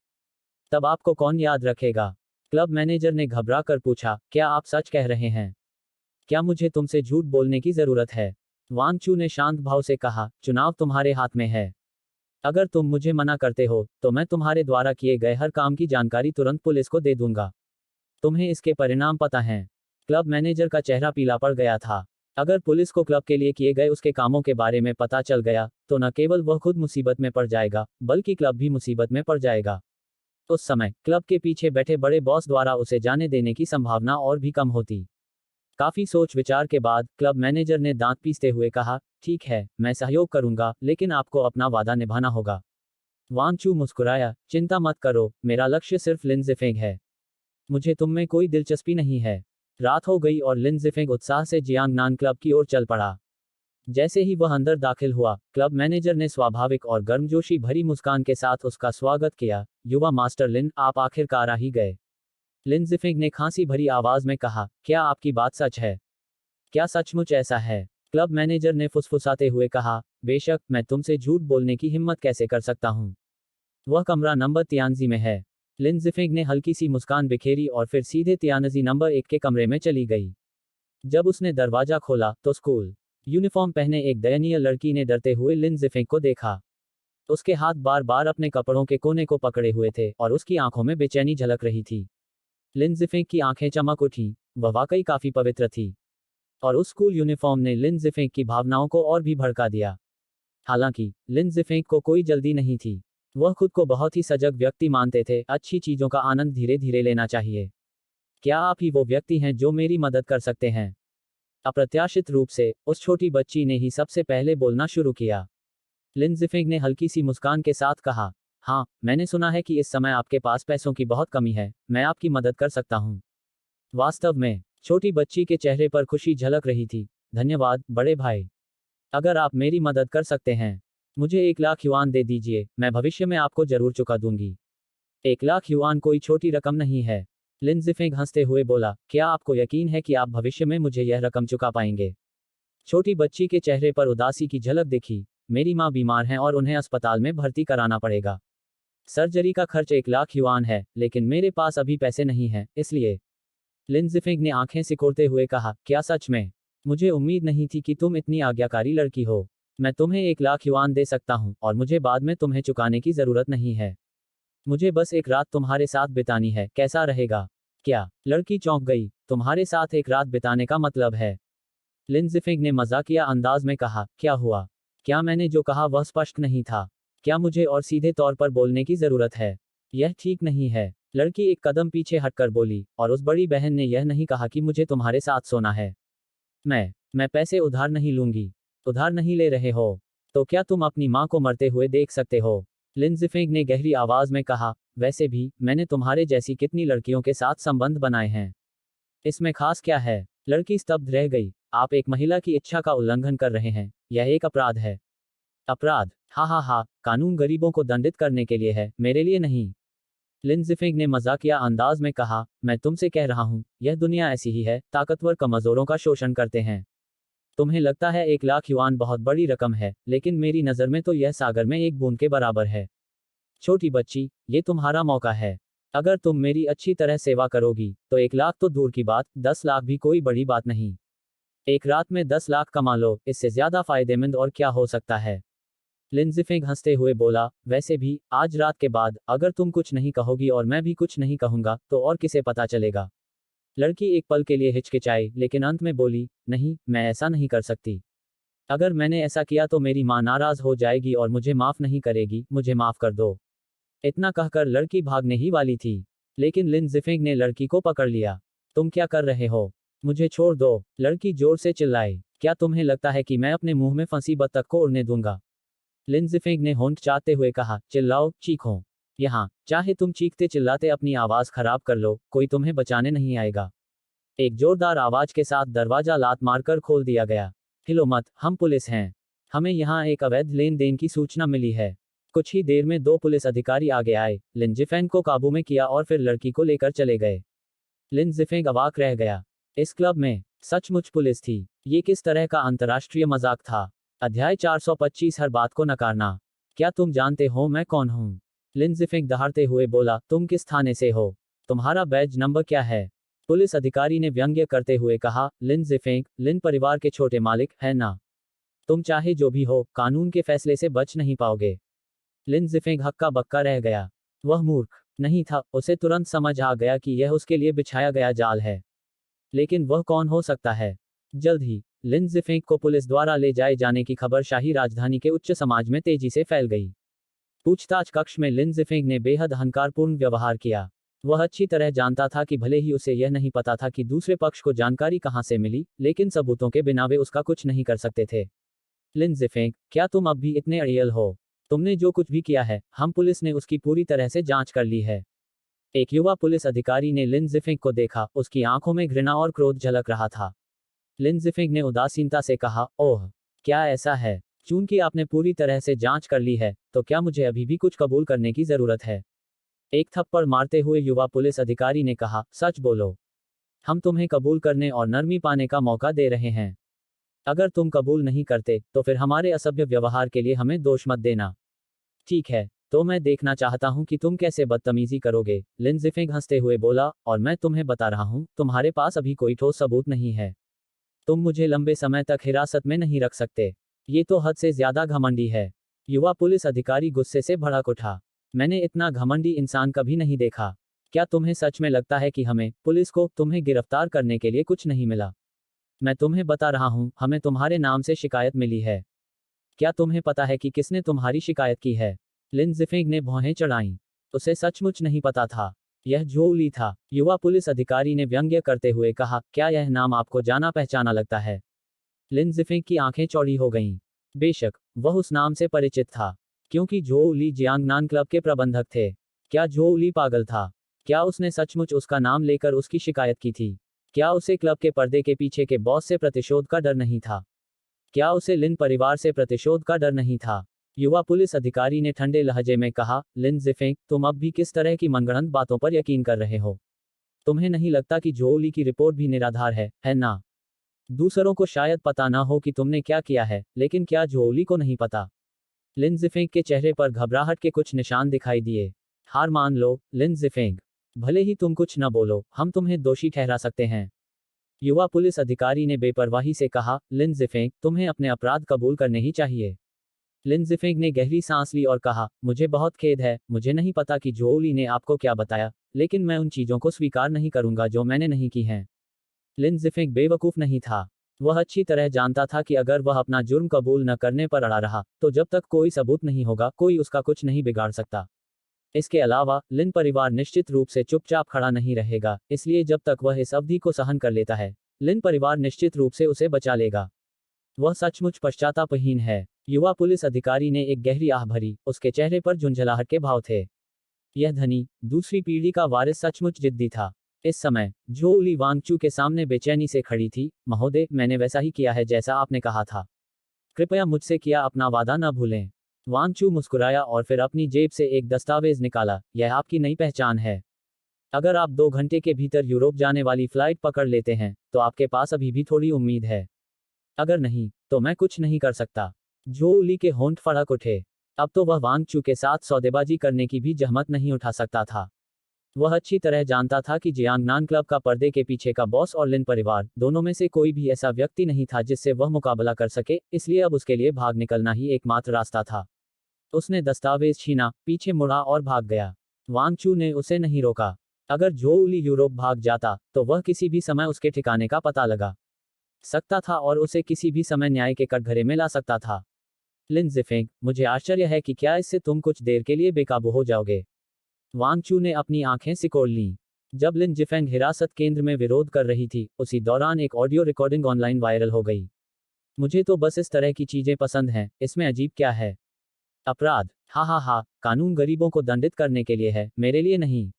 तब आपको कौन याद रखेगा? क्लब मैनेजर ने घबरा कर पूछा, क्या आप सच कह रहे हैं? क्या मुझे तुमसे झूठ बोलने की जरूरत है? वांग चू ने शांत भाव से कहा, चुनाव तुम्हारे हाथ में है। अगर तुम मुझे मना करते हो, तो मैं तुम्हारे द्वारा किए गए हर काम की जानकारी तुरंत पुलिस को दे दूंगा। तुम्हें इसके परिणाम पता हैं। क्लब मैनेजर का चेहरा पीला पड़ गया था। अगर पुलिस को क्लब के लिए किए गए उसके कामों के बारे में पता चल गया, तो न केवल वह खुद मुसीबत में पड़ जाएगा, बल्कि क्लब भी मुसीबत में पड़ जाएगा। उस समय क्लब के पीछे बैठे बड़े बॉस द्वारा उसे जाने देने की संभावना और भी कम होती। काफी सोच विचार के बाद क्लब मैनेजर ने दांत पीसते हुए कहा, ठीक है, मैं सहयोग करूंगा, लेकिन आपको अपना वादा निभाना होगा। वांग चू मुस्कुराया, चिंता मत करो, मेरा लक्ष्य सिर्फ लिन जिफेंग है। मुझे तुम में कोई दिलचस्पी नहीं है। रात हो गई और लिन जिफेंग उत्साह से जियांगनान क्लब की ओर चल पड़ा। जैसे ही वह अंदर दाखिल हुआ, क्लब मैनेजर ने स्वाभाविक और गर्मजोशी भरी मुस्कान के साथ उसका स्वागत किया। युवा मास्टर लिन, आप आखिरकार आ ही गए। लिन जिफेंग ने खांसी भरी आवाज में कहा, क्या आपकी बात सच है? क्या सचमुच ऐसा है? क्लब मैनेजर ने फुसफुसाते हुए कहा, बेशक, मैं तुमसे झूठ बोलने की हिम्मत कैसे कर सकता हूं। वह कमरा नंबर 83 में है। लिन जिफेंग ने हल्की सी मुस्कान बिखेरी और फिर सीधे तियानजी नंबर 1 के कमरे में चली गई। जब उसने दरवाजा खोला, तो स्कूल यूनिफॉर्म पहने एक दयनीय लड़की ने डरते हुए लिन जिफेंग को देखा। उसके हाथ बार बार अपने कपड़ों के कोने को पकड़े हुए थे और उसकी आंखों में बेचैनी झलक रही थी। लिन जिफेंग की आंखें चमक उठी। वह वाकई काफी पवित्र थी। और उस स्कूल यूनिफॉर्म ने लिन जिफेंग की भावनाओं को और भी भड़का दिया। हालांकि लिन जिफेंग को कोई जल्दी नहीं थी। वह खुद को बहुत ही सजग व्यक्ति मानते थे। अच्छी चीजों का आनंद धीरे धीरे लेना चाहिए। क्या आप ही वो व्यक्ति हैं जो मेरी मदद कर सकते हैं? अप्रत्याशित रूप से उस छोटी बच्ची ने ही सबसे पहले बोलना शुरू किया। लिन जिफेंग ने हल्की सी मुस्कान के साथ कहा, हाँ, मैंने सुना है कि इस समय आपके पास पैसों की बहुत कमी है। मैं आपकी मदद कर सकता हूँ। वास्तव में छोटी बच्ची के चेहरे पर खुशी झलक रही थी। धन्यवाद, बड़े भाई। अगर आप मेरी मदद कर सकते हैं, मुझे 1 लाख युआन दे दीजिए, मैं भविष्य में आपको जरूर चुका दूंगी। 1 लाख युआन कोई छोटी रकम नहीं है। लिन जिफेंग हंसते हुए बोला, क्या आपको यकीन है कि आप भविष्य में मुझे यह रकम चुका पाएंगे? छोटी बच्ची के चेहरे पर उदासी की झलक दिखी। मेरी माँ बीमार हैं और उन्हें अस्पताल में भर्ती कराना पड़ेगा। सर्जरी का खर्च 1 लाख युआन है, लेकिन मेरे पास अभी पैसे नहीं हैं, इसलिए। लिन जिफेंग ने आंखें सिकोड़ते हुए कहा, क्या सच में? मुझे उम्मीद नहीं थी कि तुम इतनी आज्ञाकारी लड़की हो। मैं तुम्हें 1 लाख युआन दे सकता हूँ और मुझे बाद में तुम्हें चुकाने की जरूरत नहीं है। मुझे बस एक रात तुम्हारे साथ बितानी है, कैसा रहेगा? क्या? लड़की चौंक गई। तुम्हारे साथ एक रात बिताने का मतलब है? लिन जिफेंग ने मजाकिया अंदाज में कहा, क्या हुआ? क्या मैंने जो कहा वह स्पष्ट नहीं था? क्या मुझे और सीधे तौर पर बोलने की जरूरत है? यह ठीक नहीं है। लड़की एक कदम पीछे हटकर बोली, और उस बड़ी बहन ने यह नहीं कहा कि मुझे तुम्हारे साथ सोना है। मैं पैसे उधार नहीं लूंगी। उधार नहीं ले रहे हो? तो क्या तुम अपनी माँ को मरते हुए देख सकते हो? लिन जिफेंग ने गहरी आवाज में कहा, वैसे भी मैंने तुम्हारे जैसी कितनी लड़कियों के साथ संबंध बनाए हैं। इसमें खास क्या है? लड़की स्तब्ध रह गई। आप एक महिला की इच्छा का उल्लंघन कर रहे हैं। यह एक अपराध है। अपराध? हा हा हा, कानून गरीबों को दंडित करने के लिए है, मेरे लिए नहीं। लिन जिफेंग ने मजाकिया अंदाज में कहा, मैं तुमसे कह रहा हूं, यह दुनिया ऐसी ही है, ताकतवर कमजोरों का शोषण करते हैं। तुम्हें लगता है 1 लाख युआन बहुत बड़ी रकम है, लेकिन मेरी नज़र में तो यह सागर में एक बूंद के बराबर है। छोटी बच्ची, ये तुम्हारा मौका है। अगर तुम मेरी अच्छी तरह सेवा करोगी, तो 1 लाख तो दूर की बात, 10 लाख भी कोई बड़ी बात नहीं। एक रात में 10 लाख कमा लो, इससे ज्यादा फायदेमंद और क्या हो सकता है। लिन जिफेंग हंसते हुए बोला, वैसे भी आज रात के बाद अगर तुम कुछ नहीं कहोगी और मैं भी कुछ नहीं कहूंगा तो और किसे पता चलेगा। लड़की एक पल के लिए हिचकिचाई, लेकिन अंत में बोली, नहीं, मैं ऐसा नहीं कर सकती। अगर मैंने ऐसा किया तो मेरी माँ नाराज हो जाएगी और मुझे माफ नहीं करेगी, मुझे माफ कर दो। इतना कहकर लड़की भागने ही वाली थी, लेकिन लिन जिफेंग ने लड़की को पकड़ लिया। तुम क्या कर रहे हो? मुझे छोड़ दो, लड़की जोर से चिल्लाई। क्या तुम्हें लगता है कि मैं अपने मुंह में फंसी बत्तख को उड़ने दूंगा? लिन जिफेंग ने होंठ चाटते हुए कहा, चिल्लाओ, चीखो। यहाँ चाहे तुम चीखते चिल्लाते अपनी आवाज खराब कर लो, कोई तुम्हें बचाने नहीं आएगा। एक जोरदार आवाज के साथ दरवाजा लात मारकर खोल दिया गया। हिलो मत, हम पुलिस हैं। हमें यहाँ एक अवैध लेन देन की सूचना मिली है। कुछ ही देर में 2 पुलिस अधिकारी आगे आए, लिन जिफेंग को काबू में किया और फिर लड़की को लेकर चले गए। लिन जिफेंग अवाक रह गया। इस क्लब में सचमुच पुलिस थी। ये किस तरह का अंतर्राष्ट्रीय मजाक था? अध्याय 425 हर बात को नकारना। क्या तुम जानते हो मैं कौन हूँ? लिन जिफेंग दहाड़ते हुए बोला, तुम किस थाने से हो? तुम्हारा बैज नंबर क्या है? पुलिस अधिकारी ने व्यंग्य करते हुए कहा, लिन जिफेंग, लिन परिवार के छोटे मालिक, है ना? तुम चाहे जो भी हो, कानून के फैसले से बच नहीं पाओगे। लिन जिफेंग हक्का बक्का रह गया। वह मूर्ख नहीं था, उसे तुरंत समझ आ गया कि यह उसके लिए बिछाया गया जाल है। लेकिन वह कौन हो सकता है? जल्द ही लिन जिफेंग को पुलिस द्वारा ले जाए जाने की खबर शाही राजधानी के उच्च समाज में तेजी से फैल गई। पूछताछ कक्ष में लिन जिफेंग ने बेहद अहंकारपूर्ण व्यवहार किया। वह अच्छी तरह जानता था कि भले ही उसे यह नहीं पता था कि दूसरे पक्ष को जानकारी कहां से मिली, लेकिन सबूतों के बिना वे उसका कुछ नहीं कर सकते थे। लिन जिफेंग, क्या तुम अब भी इतने अड़ियल हो? तुमने जो कुछ भी किया है, हम पुलिस ने उसकी पूरी तरह से जांच कर ली है। एक युवा पुलिस अधिकारी ने लिन जिफेंग को देखा, उसकी आंखों में घृणा और क्रोध झलक रहा था। लिन जिफेंग ने उदासीनता से कहा, ओह, क्या ऐसा है? चूंकि आपने पूरी तरह से जांच कर ली है, तो क्या मुझे अभी भी कुछ कबूल करने की जरूरत है? एक थप्पड़ मारते हुए युवा पुलिस अधिकारी ने कहा, सच बोलो। हम तुम्हें कबूल करने और नरमी पाने का मौका दे रहे हैं। अगर तुम कबूल नहीं करते, तो फिर हमारे असभ्य व्यवहार के लिए हमें दोष मत देना। ठीक है, तो मैं देखना चाहता हूं कि तुम कैसे बदतमीजी करोगे। लिन जिफेंग हंसते हुए बोला, और मैं तुम्हें बता रहा हूं, तुम्हारे पास अभी कोई ठोस सबूत नहीं है। तुम मुझे लंबे समय तक हिरासत में नहीं रख सकते। ये तो हद से ज्यादा घमंडी है। युवा पुलिस अधिकारी गुस्से से भड़क उठा। मैंने इतना घमंडी इंसान कभी नहीं देखा। क्या तुम्हें सच में लगता है कि हमें, पुलिस को, तुम्हें गिरफ्तार करने के लिए कुछ नहीं मिला? मैं तुम्हें बता रहा हूं, हमें तुम्हारे नाम से शिकायत मिली है। क्या तुम्हें पता है कि किसने तुम्हारी शिकायत की है? लिन जिफेंग ने भौहें चढ़ाईं। उसे सचमुच नहीं पता था। यह झो ली था। युवा पुलिस अधिकारी ने व्यंग्य करते हुए कहा, क्या यह नाम आपको जाना पहचाना लगता है? लिन जिफेंग की आंखें चौड़ी हो गईं। बेशक, वह उस नाम से परिचित था, क्योंकि झो ली जियांगनान क्लब के प्रबंधक थे। क्या झो ली पागल था? क्या उसने सचमुच उसका नाम लेकर उसकी शिकायत की थी? क्या उसे क्लब के पर्दे के पीछे के बॉस से प्रतिशोध का डर नहीं था? क्या उसे लिन परिवार से प्रतिशोध का डर नहीं था? युवा पुलिस अधिकारी ने ठंडे लहजे में कहा, लिन जिफेंग, तुम अब भी किस तरह की मनगढ़ंत बातों पर यकीन कर रहे हो? तुम्हें नहीं लगता कि झो ली की रिपोर्ट भी निराधार है ना? दूसरों को शायद पता ना हो कि तुमने क्या किया है, लेकिन क्या झो ली को नहीं पता? लिन जिफेंग के चेहरे पर घबराहट के कुछ निशान दिखाई दिए। हार मान लो, लिन जिफेंग। भले ही तुम कुछ न बोलो, हम तुम्हें दोषी ठहरा सकते हैं। युवा पुलिस अधिकारी ने बेपरवाही से कहा, लिन जिफेंग, तुम्हें अपने अपराध कबूल करने ही चाहिए। लिन जिफेंग ने गहरी सांस ली और कहा, मुझे बहुत खेद है, मुझे नहीं पता कि झो ली ने आपको क्या बताया, लेकिन मैं उन चीजों को स्वीकार नहीं करूंगा जो मैंने नहीं की हैं। लिन जिफेंग बेवकूफ नहीं था। वह अच्छी तरह जानता था कि अगर वह अपना जुर्म कबूल न करने पर अड़ा रहा, तो जब तक कोई सबूत नहीं होगा, कोई उसका कुछ नहीं बिगाड़ सकता। इसके अलावा, लिन परिवार निश्चित रूप से चुपचाप खड़ा नहीं रहेगा, इसलिए जब तक वह इस अवधि को सहन कर लेता है, लिन परिवार निश्चित रूप से उसे बचा लेगा। वह सचमुच पश्चातापहीन है। युवा पुलिस अधिकारी ने एक गहरी आह भरी, उसके चेहरे पर झुंझलाहट के भाव थे। यह धनी, दूसरी पीढ़ी का वारिस सचमुच जिद्दी था। इस समय झो ली वांगचू के सामने बेचैनी से खड़ी थी। महोदय, मैंने वैसा ही किया है जैसा आपने कहा था। कृपया मुझसे किया अपना वादा न भूलें। वांगचू मुस्कुराया और फिर अपनी जेब से एक दस्तावेज निकाला। यह आपकी नई पहचान है। अगर आप 2 घंटे के भीतर यूरोप जाने वाली फ्लाइट पकड़ लेते हैं, तो आपके पास अभी भी थोड़ी उम्मीद है। अगर नहीं, तो मैं कुछ नहीं कर सकता। झो ली के होंठ फड़क उठे। अब तो वह वांगचू के साथ सौदेबाजी करने की भी जहमत नहीं उठा सकता था। वह अच्छी तरह जानता था कि जियांगनान क्लब का पर्दे के पीछे का बॉस और लिन परिवार दोनों में से कोई भी ऐसा व्यक्ति नहीं था जिससे वह मुकाबला कर सके, इसलिए अब उसके लिए भाग निकलना ही एकमात्र रास्ता था। उसने दस्तावेज छीना, पीछे मुड़ा और भाग गया। वांगचू ने उसे नहीं रोका। अगर जोउली यूरोप भाग जाता तो वह किसी भी समय उसके ठिकाने का पता लगा सकता था और उसे किसी भी समय न्याय के कटघरे में ला सकता था। लिन जिफेंग, मुझे आश्चर्य है कि क्या इससे तुम कुछ देर के लिए बेकाबू हो जाओगे। वांगचू ने अपनी आंखें सिकोड़ लीं। जब लिन जिफेंग हिरासत केंद्र में विरोध कर रही थी, उसी दौरान एक ऑडियो रिकॉर्डिंग ऑनलाइन वायरल हो गई। मुझे तो बस इस तरह की चीजें पसंद हैं, इसमें अजीब क्या है। अपराध, हा हा हा, कानून गरीबों को दंडित करने के लिए है, मेरे लिए नहीं।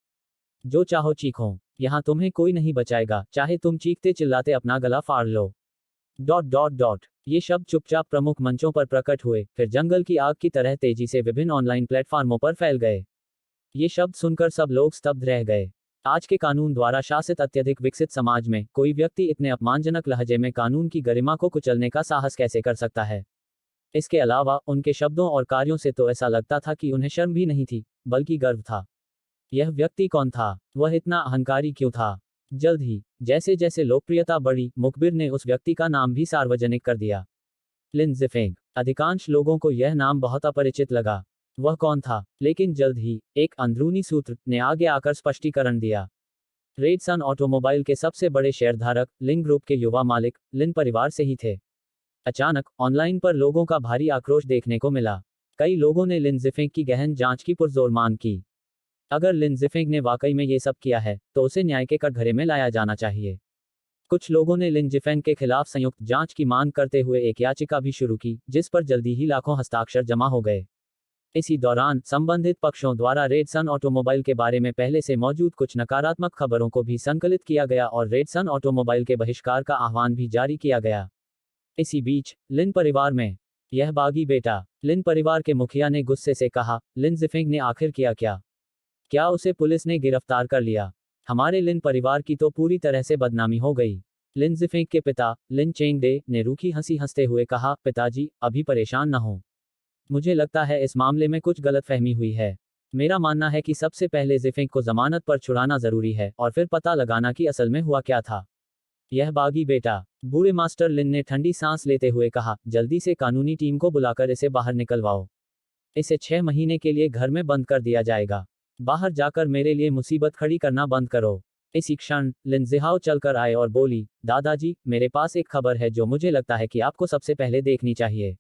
जो चाहो चीखो, यहाँ तुम्हें कोई नहीं बचाएगा, चाहे तुम चीखते चिल्लाते अपना गला फाड़ लो। डॉट डॉट डॉट ये शब्द चुपचाप प्रमुख मंचों पर प्रकट हुए, फिर जंगल की आग की तरह तेजी से विभिन्न ऑनलाइन प्लेटफॉर्मों पर फैल गए। ये शब्द सुनकर सब लोग स्तब्ध रह गए। आज के कानून द्वारा शासित अत्यधिक विकसित समाज में कोई व्यक्ति इतने अपमानजनक लहजे में कानून की गरिमा को कुचलने का साहस कैसे कर सकता है। इसके अलावा उनके शब्दों और कार्यों से तो ऐसा लगता था कि उन्हें शर्म भी नहीं थी, बल्कि गर्व था। यह व्यक्ति कौन था? वह इतना अहंकारी क्यों था? जल्द ही जैसे जैसे लोकप्रियता बढ़ी, मुखबिर ने उस व्यक्ति का नाम भी सार्वजनिक कर दिया, लिन जिफेंग। अधिकांश लोगों को यह नाम बहुत अपरिचित लगा। वह कौन था? लेकिन जल्द ही एक अंदरूनी सूत्र ने आगे आकर स्पष्टीकरण दिया। रेड सन ऑटोमोबाइल के सबसे बड़े शेयरधारक लिन ग्रुप के युवा मालिक लिन परिवार से ही थे। अचानक ऑनलाइन पर लोगों का भारी आक्रोश देखने को मिला। कई लोगों ने लिन जिफेंग की गहन जांच की पुरजोर मांग की। अगर लिन जिफेंग ने वाकई में ये सब किया है तो उसे न्याय के कटघरे में लाया जाना चाहिए। कुछ लोगों ने लिन जिफेंग के खिलाफ संयुक्त जांच की मांग करते हुए एक याचिका भी शुरू की, जिस पर जल्दी ही लाखों हस्ताक्षर जमा हो गए। इसी दौरान संबंधित पक्षों द्वारा रेड सन ऑटोमोबाइल के बारे में पहले से मौजूद कुछ नकारात्मक खबरों को भी संकलित किया गया और रेड सन ऑटोमोबाइल के बहिष्कार का आह्वान भी जारी किया गया। इसी बीच लिन परिवार में यह बागी बेटा, लिन परिवार के मुखिया ने गुस्से से कहा, लिन जिफेंग ने आखिर किया क्या? क्या उसे पुलिस ने गिरफ्तार कर लिया? हमारे लिन परिवार की तो पूरी तरह से बदनामी हो गई। लिन जिफेंग के पिता लिन चेंगडे ने रूखी हंसी हंसते हुए कहा, पिताजी अभी परेशान न हो। मुझे लगता है इस मामले में कुछ गलतफहमी हुई है। मेरा मानना है कि सबसे पहले जिफेंग को जमानत पर छुड़ाना जरूरी है और फिर पता लगाना कि असल में हुआ क्या था। यह बागी बेटा, बूढ़े मास्टर लिन ने ठंडी सांस लेते हुए कहा, जल्दी से कानूनी टीम को बुलाकर इसे बाहर निकलवाओ। इसे 6 महीने के लिए घर में बंद कर दिया जाएगा। बाहर जाकर मेरे लिए मुसीबत खड़ी करना बंद करो। इसी क्षण लिन जिहाओ चलकर आए और बोली, दादाजी, मेरे पास एक खबर है जो मुझे लगता है कि आपको सबसे पहले देखनी चाहिए।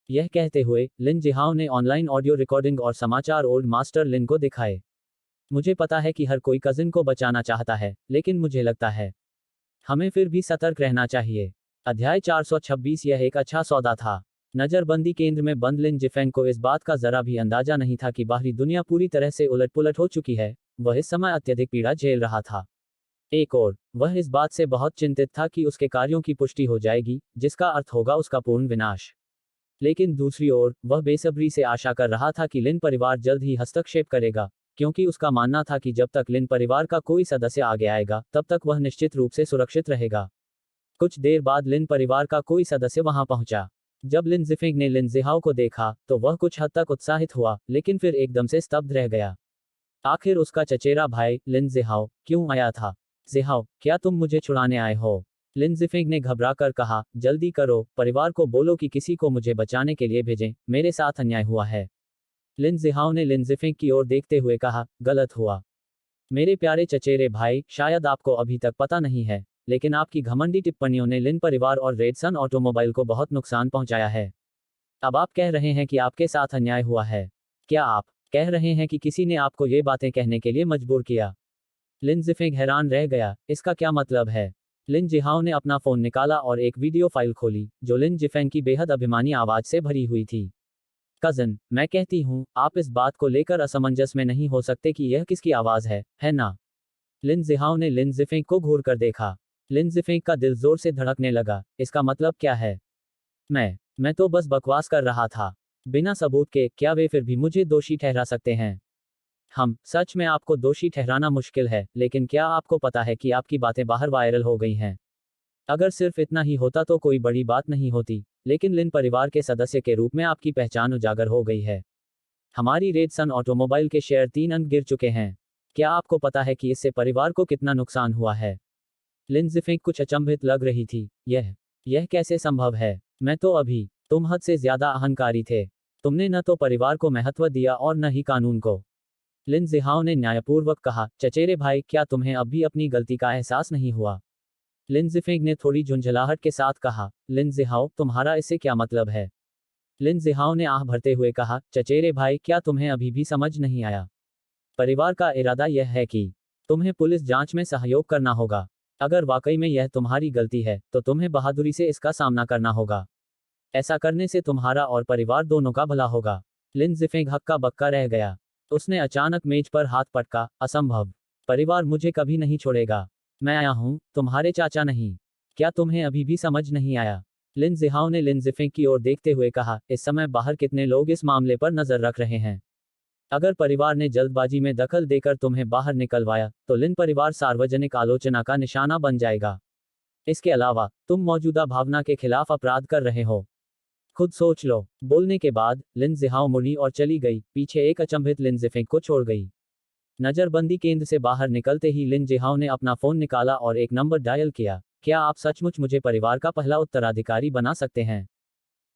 यह कहते हुए लिन जिहाओ ने ऑनलाइन ऑडियो रिकॉर्डिंग और समाचार ओल्ड मास्टर लिन को दिखाए। मुझे पता है कि हर कोई कजिन को बचाना चाहता है, लेकिन मुझे लगता है हमें फिर भी सतर्क रहना चाहिए। अध्याय 426 यह एक अच्छा सौदा था। नजरबंदी केंद्र में बंद लिन जिफेंग को इस बात का जरा भी अंदाजा नहीं था कि बाहरी दुनिया पूरी तरह से उलट-पुलट हो चुकी है। वह इस समय अत्यधिक पीड़ा झेल रहा था। एक और वह इस बात से बहुत चिंतित था कि उसके कार्यों की पुष्टि हो जाएगी, जिसका अर्थ होगा उसका पूर्ण विनाश। लेकिन दूसरी ओर वह बेसब्री से आशा कर रहा था कि लिन परिवार जल्द ही हस्तक्षेप करेगा, क्योंकि उसका मानना था कि जब तक लिन परिवार का कोई सदस्य आगे आएगा तब तक वह निश्चित रूप से सुरक्षित रहेगा। कुछ देर बाद लिन परिवार का कोई सदस्य वहां पहुंचा। जब लिन जिफेंग ने लिन जिहाओ को देखा तो वह कुछ हद तक उत्साहित हुआ, लेकिन फिर एकदम से स्तब्ध रह गया। आखिर उसका चचेरा भाई लिन जिहाओ क्यों आया था? जिहाओ, क्या तुम मुझे छुड़ाने आए हो? लिन जिफेंग ने घबरा कर कहा, जल्दी करो, परिवार को बोलो कि किसी को मुझे बचाने के लिए भेजें, मेरे साथ अन्याय हुआ है। लिन जिहाओ ने लिन जिफेंग की ओर देखते हुए कहा, गलत हुआ। मेरे प्यारे चचेरे भाई, शायद आपको अभी तक पता नहीं है, लेकिन आपकी घमंडी टिप्पणियों ने लिन परिवार और रेड सन ऑटोमोबाइल को बहुत नुकसान पहुंचाया है। अब आप कह रहे हैं कि आपके साथ अन्याय हुआ है। क्या आप कह रहे हैं कि किसी ने आपको ये बातें कहने के लिए मजबूर किया? लिन जिफेंग हैरान रह गया, इसका क्या मतलब है? लिन जिहाओ ने अपना फोन निकाला और एक वीडियो फाइल खोली, जो लिन जिफेंग की बेहद अभिमानी आवाज से भरी हुई थी। कजन, मैं कहती हूँ, आप इस बात को लेकर असमंजस में नहीं हो सकते कि यह किसकी आवाज है ना? लिन जिहाओ ने लिन जिफेंग को घूर कर देखा। लिन जिफेंग का दिल जोर से धड़कने लगा। इसका मतलब क्या है? मैं तो बस बकवास कर रहा था। बिना सबूत के क्या वे फिर भी मुझे दोषी ठहरा सकते हैं? सच में आपको दोषी ठहराना मुश्किल है, लेकिन क्या आपको पता है कि आपकी बातें बाहर वायरल हो गई हैं? अगर सिर्फ इतना ही होता तो कोई बड़ी बात नहीं होती, लेकिन लिन परिवार के सदस्य के रूप में आपकी पहचान उजागर हो गई है। हमारी रेड सन ऑटोमोबाइल के शेयर 3 अंक गिर चुके हैं। क्या आपको पता है कि इससे परिवार को कितना नुकसान हुआ है? लिन जिफेंग कुछ अचंभित लग रही थी। यह कैसे संभव है? मैं तो अभी। तुम हद से ज्यादा अहंकारी थे। तुमने न तो परिवार को महत्व दिया और न ही कानून को। लिन जिहाओ ने न्यायपूर्वक कहा, चचेरे भाई, क्या तुम्हें अब भी अपनी गलती का एहसास नहीं हुआ? लिन जिफेंग ने थोड़ी झुंझलाहट के साथ कहा, लिन जिहाओ, तुम्हारा इससे क्या मतलब है? लिन जिहाओ ने आह भरते हुए कहा, चचेरे भाई, क्या तुम्हें अभी भी समझ नहीं आया? परिवार का इरादा यह है कि तुम्हें पुलिस जांच में सहयोग करना होगा। अगर वाकई में यह तुम्हारी गलती है, तो तुम्हें बहादुरी से इसका सामना करना होगा। ऐसा करने से तुम्हारा और परिवार दोनों का भला होगा। लिन जिफेंग हक्का बक्का रह गया। उसने अचानक मेज पर हाथ पटका, असंभव। परिवार मुझे कभी नहीं छोड़ेगा। मैं आया हूं, तुम्हारे चाचा नहीं। क्या तुम्हें अभी भी समझ नहीं आया? लिन जिहाओ ने लिन जिफेंग की ओर देखते हुए कहा, इस समय बाहर कितने लोग इस मामले पर नजर रख रहे हैं। अगर परिवार ने जल्दबाजी में दखल देकर तुम्हें बाहर निकलवाया, तो लिन परिवार सार्वजनिक आलोचना का निशाना बन जाएगा। इसके अलावा, तुम मौजूदा भावना के खिलाफ अपराध कर रहे हो। खुद सोच लो। बोलने के बाद, लिन जिहाओ मुड़ी और चली गई, पीछे एक अचंभित लिन जिफेंग को छोड़ गई। नजरबंदी केंद्र से बाहर निकलते ही लिन जिहाओ ने अपना फोन निकाला और एक नंबर डायल किया। क्या आप सचमुच मुझे परिवार का पहला उत्तराधिकारी बना सकते हैं?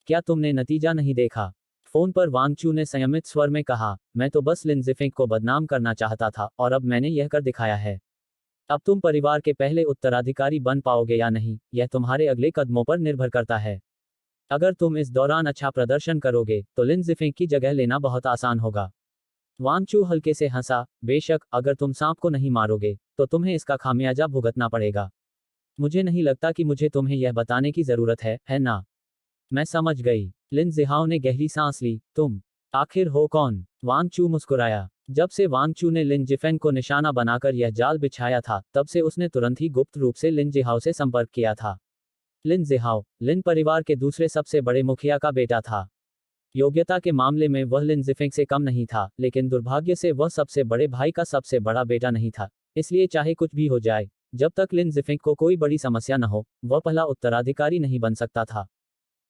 क्या तुमने नतीजा नहीं देखा? फोन पर वांगचू ने संयमित स्वर में कहा, मैं तो बस लिन जिफेंग को बदनाम करना चाहता था, और अब मैंने यह कर दिखाया है। अब तुम परिवार के पहले उत्तराधिकारी बन पाओगे या नहीं, यह तुम्हारे अगले कदमों पर निर्भर करता है। अगर तुम इस दौरान अच्छा प्रदर्शन करोगे, तो लिन जिफेंग की जगह लेना बहुत आसान होगा। वांगचू हल्के से हंसा, बेशक, अगर तुम सांप को नहीं मारोगे, तो तुम्हें इसका खामियाजा भुगतना पड़ेगा। मुझे नहीं लगता कि मुझे तुम्हें यह बताने की जरूरत है ना? मैं समझ गई। लिन जिहाओ ने गहरी सांस ली। तुम आखिर हो कौन? वांगचू मुस्कुराया। जब से वांगचू ने लिन जिफेंग को निशाना बनाकर यह जाल बिछाया था, तब से उसने तुरंत ही गुप्त रूप से लिन जिहाओ से संपर्क किया था। लिन जिहाओ, लिन परिवार के दूसरे सबसे बड़े मुखिया का बेटा था। योग्यता के मामले में वह लिन जिफेंग से कम नहीं था, लेकिन दुर्भाग्य से वह सबसे बड़े भाई का सबसे बड़ा बेटा नहीं था। इसलिए चाहे कुछ भी हो जाए, जब तक लिन जिफेंग को कोई बड़ी समस्या न हो, वह पहला उत्तराधिकारी नहीं बन सकता था।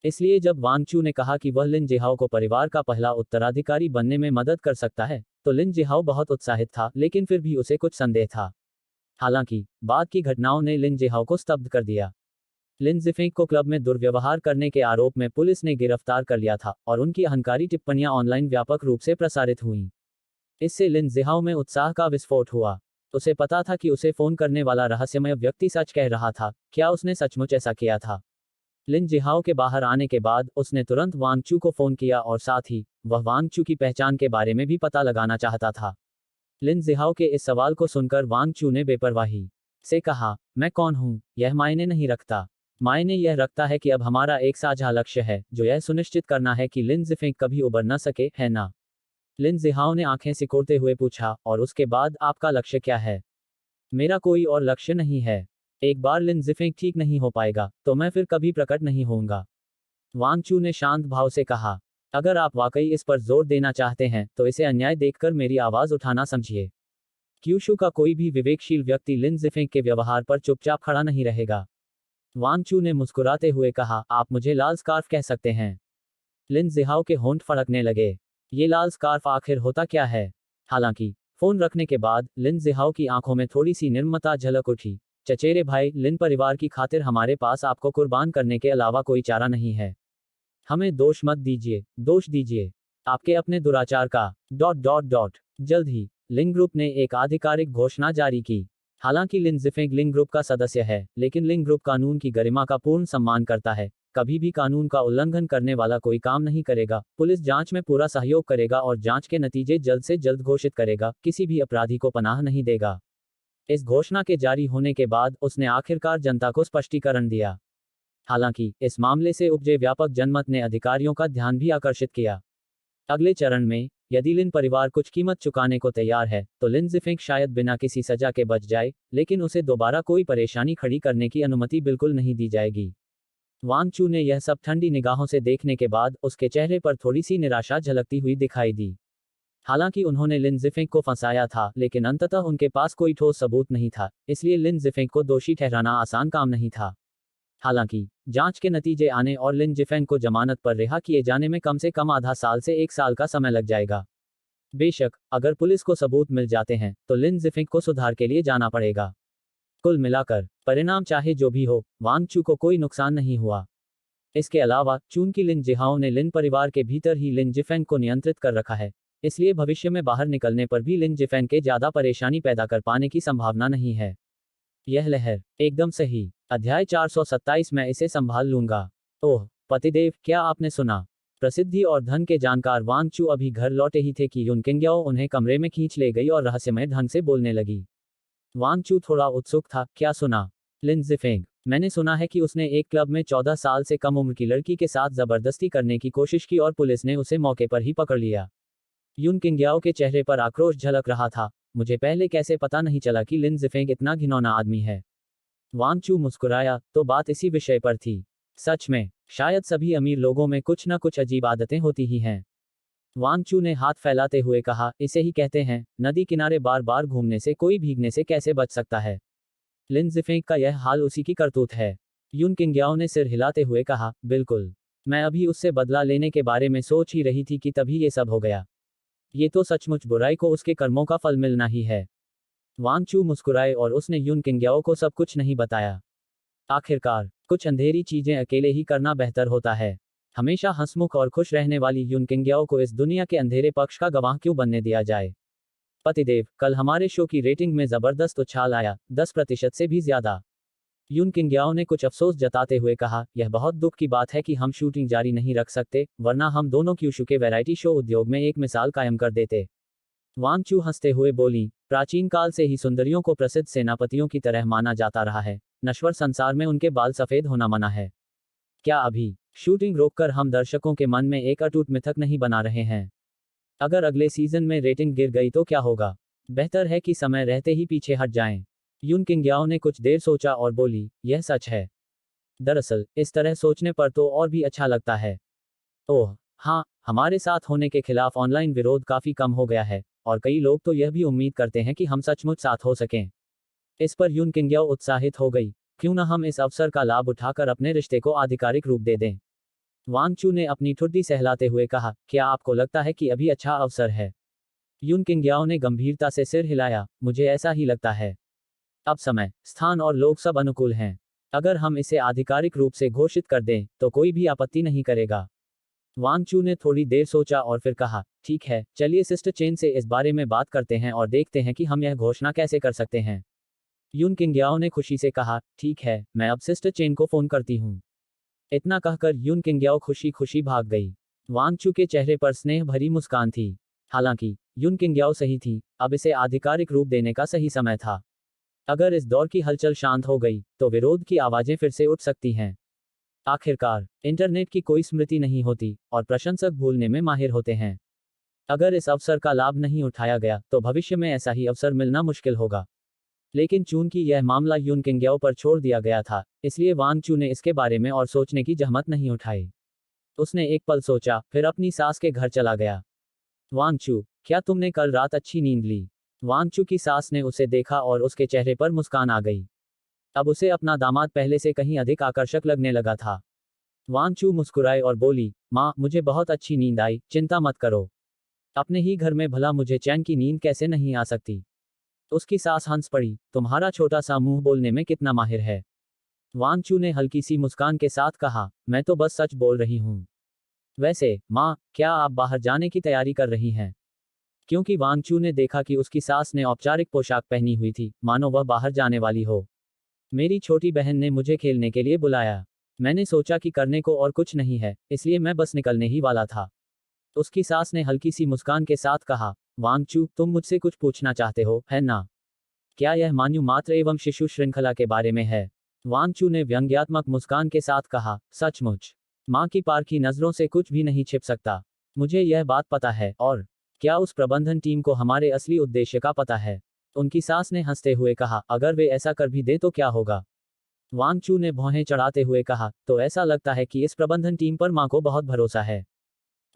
इसलिए जब वांगचू ने कहा कि वह लिन जिहाओ को परिवार का पहला उत्तराधिकारी बनने में मदद कर सकता है, तो लिन जिहाओ बहुत उत्साहित था, लेकिन फिर भी उसे कुछ संदेह था। हालांकि, बाद की घटनाओं ने लिन जिहाओ को स्तब्ध कर दिया। लिन जिफेंग को क्लब में दुर्व्यवहार करने के आरोप में पुलिस ने गिरफ्तार कर लिया था, और उनकी अहंकारी टिप्पणियां ऑनलाइन व्यापक रूप से प्रसारित हुईं। इससे लिन जिहाओ में उत्साह का विस्फोट हुआ। उसे पता था कि उसे फोन करने वाला रहस्यमय व्यक्ति सच कह रहा था। क्या उसने सचमुच ऐसा किया था? लिन जिहाओ के बाहर आने के बाद, उसने तुरंत वांगचू को फोन किया और साथ ही, वह वांगचू की पहचान के बारे में भी पता लगाना चाहता था। लिन जिहाओ के इस सवाल को सुनकर वांगचू ने बेपरवाही से कहा, मैं कौन हूं, यह मायने नहीं रखता। मायने यह रखता है कि अब हमारा एक साझा लक्ष्य है, जो यह सुनिश्चित करना है कि लिन जिफेंग कभी उबर न सके, है ना? लिन जिहाओ ने आंखें सिकोड़ते हुए पूछा, और उसके बाद आपका लक्ष्य क्या है? मेरा कोई और लक्ष्य नहीं है। एक बार लिन जिफेंग ठीक नहीं हो पाएगा, तो मैं फिर कभी प्रकट नहीं होऊंगा। वांगचू ने शांत भाव से कहा, अगर आप वाकई इस पर जोर देना चाहते हैं, तो इसे अन्याय देखकर मेरी आवाज उठाना समझिए। क्यूशू का कोई भी विवेकशील व्यक्ति लिन जिफेंग के व्यवहार पर चुपचाप खड़ा नहीं रहेगा। वांगचू ने मुस्कुराते हुए कहा, आप मुझे लाल स्कार्फ कह सकते हैं। लिन जिहाओ के होंठ फड़कने लगे। ये लाल स्कार्फ आखिर होता क्या है? हालांकि, फोन रखने के बाद, लिन जिहाओ की आंखों में थोड़ी सी निर्ममता झलक उठी। चचेरे भाई, लिन परिवार की खातिर हमारे पास आपको कुर्बान करने के अलावा कोई चारा नहीं है। हमें दोष मत दीजिए, दोष दीजिए आपके अपने दुराचार का। जल्द ही, लिन ग्रुप ने एक आधिकारिक घोषणा जारी की। हालांकि लिन जिफेंग लिन ग्रुप का सदस्य है, लेकिन लिन ग्रुप कानून की गरिमा का पूर्ण सम्मान करता है। कभी भी कानून का उल्लंघन करने वाला कोई काम नहीं करेगा। पुलिस जांच में पूरा सहयोग करेगा और जांच के नतीजे जल्द से जल्द घोषित करेगा। किसी भी अपराधी को पनाह नहीं देगा। इस घोषणा के जारी होने के बाद, उसने आखिरकार जनता को स्पष्टीकरण दिया। हालांकि, इस मामले से उपजे व्यापक जनमत ने अधिकारियों का ध्यान भी आकर्षित किया। अगले चरण में, यदि लिन परिवार कुछ कीमत चुकाने को तैयार है, तो लिन जिफेंग शायद बिना किसी सजा के बच जाए, लेकिन उसे दोबारा कोई परेशानी खड़ी करने की अनुमति बिल्कुल नहीं दी जाएगी। वांगचू ने यह सब ठंडी निगाहों से देखने के बाद, उसके चेहरे पर थोड़ी सी निराशा झलकती हुई दिखाई दी। हालांकि उन्होंने लिन जिफेंग को फंसाया था, लेकिन अंततः उनके पास कोई ठोस सबूत नहीं था, इसलिए लिन जिफेंग को दोषी ठहराना आसान काम नहीं था। हालांकि, जांच के नतीजे आने और लिन जिफेंग को जमानत पर रिहा किए जाने में कम से कम आधा साल से 1 साल का समय लग जाएगा। बेशक अगर पुलिस को सबूत मिल जाते हैं तो लिन जिफिंग को सुधार के लिए जाना पड़ेगा। कुल मिलाकर परिणाम चाहे जो भी हो, वांग चू को कोई नुकसान नहीं हुआ। इसके अलावा चून की लिन जिहाओ ने लिन परिवार के भीतर ही लिन जिफेंग को नियंत्रित कर रखा है, इसलिए भविष्य में बाहर निकलने पर भी लिन जिफेंग के ज्यादा परेशानी पैदा कर पाने की संभावना नहीं है। यह लहर एकदम सही। अध्याय 427 मैं इसे संभाल लूंगा। ओह पतिदेव, क्या आपने सुना? प्रसिद्धि और धन के जानकार वांग चू अभी घर लौटे ही थे कि युन किंग्याओ उन्हें कमरे में खींच ले गई और रहस्यमय ढंग से बोलने लगी। वांग चू थोड़ा उत्सुक था। क्या सुना? लिन जिफेंग, मैंने सुना है कि उसने एक क्लब में 14 साल से कम उम्र की लड़की के साथ जबरदस्ती करने की कोशिश की और पुलिस ने उसे मौके पर ही पकड़ लिया। युन किंग्याओ के चेहरे पर आक्रोश झलक रहा था। मुझे पहले कैसे पता नहीं चला कि लिन जिफेंग इतना घिनौना आदमी है। वांग चू मुस्कुराया। तो बात इसी विषय पर थी। सच में शायद सभी अमीर लोगों में कुछ न कुछ अजीब आदतें होती ही हैं। वांग चू ने हाथ फैलाते हुए कहा, इसे ही कहते हैं नदी किनारे बार बार घूमने से कोई भीगने से कैसे बच सकता है। लिन जिफेंग का यह हाल उसी की करतूत है। युन किंग्याओ ने सिर हिलाते हुए कहा, बिल्कुल। मैं अभी उससे बदला लेने के बारे में सोच ही रही थी कि तभी ये सब हो गया। ये तो सचमुच बुराई को उसके कर्मों का फल मिलना ही है। वांग चू मुस्कुराए और उसने युन किंग्याओ को सब कुछ नहीं बताया। आखिरकार कुछ अंधेरी चीजें अकेले ही करना बेहतर होता है। हमेशा हंसमुख और खुश रहने वाली युन किंग्याओ को इस दुनिया के अंधेरे पक्ष का गवाह क्यों बनने दिया जाए। पतिदेव, कल हमारे शो की रेटिंग में जबरदस्त उछाल आया, 10% से भी ज्यादा। युन किंग्याओ ने कुछ अफसोस जताते हुए कहा, यह बहुत दुख की बात है कि हम शूटिंग जारी नहीं रख सकते, वरना हम दोनों क्यूशू के वैरायटी शो उद्योग में एक मिसाल कायम कर देते। वांग चू हंसते हुए बोली, प्राचीन काल से ही सुंदरियों को प्रसिद्ध सेनापतियों की तरह माना जाता रहा है। नश्वर संसार में उनके बाल सफेद होना मना है। क्या अभी शूटिंग रोककर हम दर्शकों के मन में एक अटूट मिथक नहीं बना रहे हैं? अगर अगले सीजन में रेटिंग गिर गई तो क्या होगा? बेहतर है कि समय रहते ही पीछे हट जाएं। युन किंग्याओ ने कुछ देर सोचा और बोली, यह सच है। दरअसल इस तरह सोचने पर तो और भी अच्छा लगता है। ओह हाँ, हमारे साथ होने के खिलाफ ऑनलाइन विरोध काफी कम हो गया है, और कई लोग तो यह भी उम्मीद करते हैं कि हम सचमुच साथ हो सकें। इस पर युन किंग्याओ उत्साहित हो गई। क्यों न हम इस अवसर का लाभ उठाकर अपने रिश्ते को आधिकारिक रूप दे दें। वांग चू ने अपनी ठुड्डी सहलाते हुए कहा, क्या आपको लगता है कि अभी अच्छा अवसर है? युन किंग्याओ ने गंभीरता से सिर हिलाया, मुझे ऐसा ही लगता है। अब समय, स्थान और लोग सब अनुकूल हैं। अगर हम इसे आधिकारिक रूप से घोषित कर दें तो कोई भी आपत्ति नहीं करेगा। वांग चू ने थोड़ी देर सोचा और फिर कहा, ठीक है, चलिए सिस्टर चेन से इस बारे में बात करते हैं और देखते हैं कि हम यह घोषणा कैसे कर सकते हैं। युन किंग्याओ ने खुशी से कहा, ठीक है, मैं अब सिस्टर चेन को फोन करती हूँ। इतना कहकर युन किंग्याओ खुशी खुशी भाग गई। वांग चू के चेहरे पर स्नेह भरी मुस्कान थी। हालांकि युन किंग्याओ सही थी, अब इसे आधिकारिक रूप देने का सही समय था। अगर इस दौर की हलचल शांत हो गई तो विरोध की आवाजें फिर से उठ सकती हैं। आखिरकार इंटरनेट की कोई स्मृति नहीं होती और प्रशंसक भूलने में माहिर होते हैं। अगर इस अवसर का लाभ नहीं उठाया गया तो भविष्य में ऐसा ही अवसर मिलना मुश्किल होगा। लेकिन चूंकि यह मामला युन किंग्याओ पर छोड़ दिया गया था, इसलिए वांग चू ने इसके बारे में और सोचने की जहमत नहीं उठाई। उसने एक पल सोचा, फिर अपनी सास के घर चला गया। वांग चू, क्या तुमने कल रात अच्छी नींद ली? वांग चू की सास ने उसे देखा और उसके चेहरे पर मुस्कान आ गई। अब उसे अपना दामाद पहले से कहीं अधिक आकर्षक लगने लगा था। वांग चू मुस्कुराए और बोली, माँ, मुझे बहुत अच्छी नींद आई, चिंता मत करो। अपने ही घर में भला मुझे चैन की नींद कैसे नहीं आ सकती? उसकी सास हंस पड़ी, तुम्हारा छोटा सा मुंह बोलने में कितना माहिर है। वांग चू ने हल्की सी मुस्कान के साथ कहा, मैं तो बस सच बोल रही हूँ। वैसे माँ, क्या आप बाहर जाने की तैयारी कर रही हैं? क्योंकि वांग चू ने देखा कि उसकी सास ने औपचारिक पोशाक पहनी हुई थी, मानो वह बाहर जाने वाली हो। मेरी छोटी बहन ने मुझे खेलने के लिए बुलाया। मैंने सोचा कि करने को और कुछ नहीं है, इसलिए मैं बस निकलने ही वाला था। उसकी सास ने हल्की सी मुस्कान के साथ कहा, वांग चू, तुम मुझसे कुछ पूछना चाहते हो, है ना? क्या यह मान्यू मात्र एवं शिशु श्रृंखला के बारे में है? वांग चू ने व्यंग्यात्मक मुस्कान के साथ कहा, सचमुच। माँ की पारखी नजरों से कुछ भी नहीं छिप सकता। मुझे यह बात पता है। और क्या उस प्रबंधन टीम को हमारे असली उद्देश्य का पता है? उनकी सास ने हंसते हुए कहा, अगर वे ऐसा कर भी दे तो क्या होगा? वांग चू ने भौहें चढ़ाते हुए कहा, तो ऐसा लगता है कि इस प्रबंधन टीम पर माँ को बहुत भरोसा है।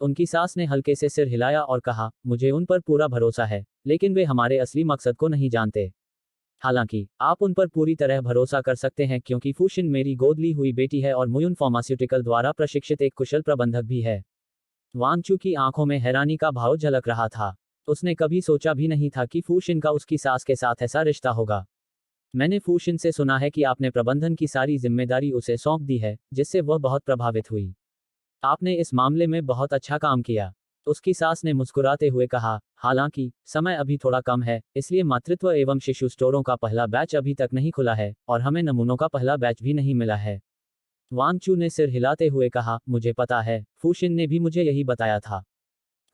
उनकी सास ने हल्के से सिर हिलाया और कहा, मुझे उन पर पूरा भरोसा है, लेकिन वे हमारे असली मकसद को नहीं जानते। हालांकि आप उन पर पूरी तरह भरोसा कर सकते हैं क्योंकि फूशिन मेरी गोद ली हुई बेटी है और मुयुन फार्मास्यूटिकल द्वारा प्रशिक्षित एक कुशल प्रबंधक भी है। वांग चू की आंखों में हैरानी का भाव झलक रहा था। उसने कभी सोचा भी नहीं था कि फूशिन का उसकी सास के साथ ऐसा रिश्ता होगा। मैंने फूशिन से सुना है कि आपने प्रबंधन की सारी जिम्मेदारी उसे सौंप दी है, जिससे वह बहुत प्रभावित हुई। आपने इस मामले में बहुत अच्छा काम किया। उसकी सास ने मुस्कुराते हुए कहा, हालांकि समय अभी थोड़ा कम है, इसलिए मातृत्व एवं शिशु स्टोरों का पहला बैच अभी तक नहीं खुला है, और हमें नमूनों का पहला बैच भी नहीं मिला है। वांगचू ने सिर हिलाते हुए कहा, मुझे पता है, फूशिन ने भी मुझे यही बताया था।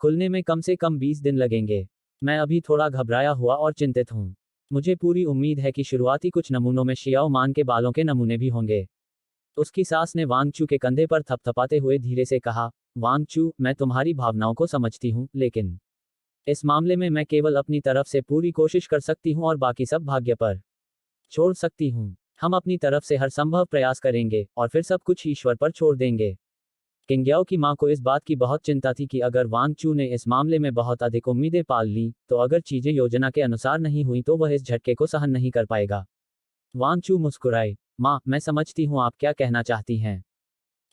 खुलने में कम से कम 20 दिन लगेंगे। मैं अभी थोड़ा घबराया हुआ और चिंतित हूँ। मुझे पूरी उम्मीद है कि शुरुआती कुछ नमूनों में शियाओ मान के बालों के नमूने भी होंगे। उसकी सास ने वांगचू के कंधे पर थपथपाते हुए धीरे से कहा, वांगचू, मैं तुम्हारी भावनाओं को समझती हूँ, लेकिन इस मामले में मैं केवल अपनी तरफ से पूरी कोशिश कर सकती हूँ और बाकी सब भाग्य पर छोड़ सकती हूँ। हम अपनी तरफ से हर संभव प्रयास करेंगे, और फिर सब कुछ ईश्वर पर छोड़ देंगे। किंग्याओ की मां को इस बात की बहुत चिंता थी कि अगर वांगचू ने इस मामले में बहुत अधिक उम्मीदें पाल लीं, तो अगर चीजें योजना के अनुसार नहीं हुई तो वह इस झटके को सहन नहीं कर पाएगा। वांगचू मुस्कुराए, मां, मैं समझती हूँ आप क्या कहना चाहती हैं।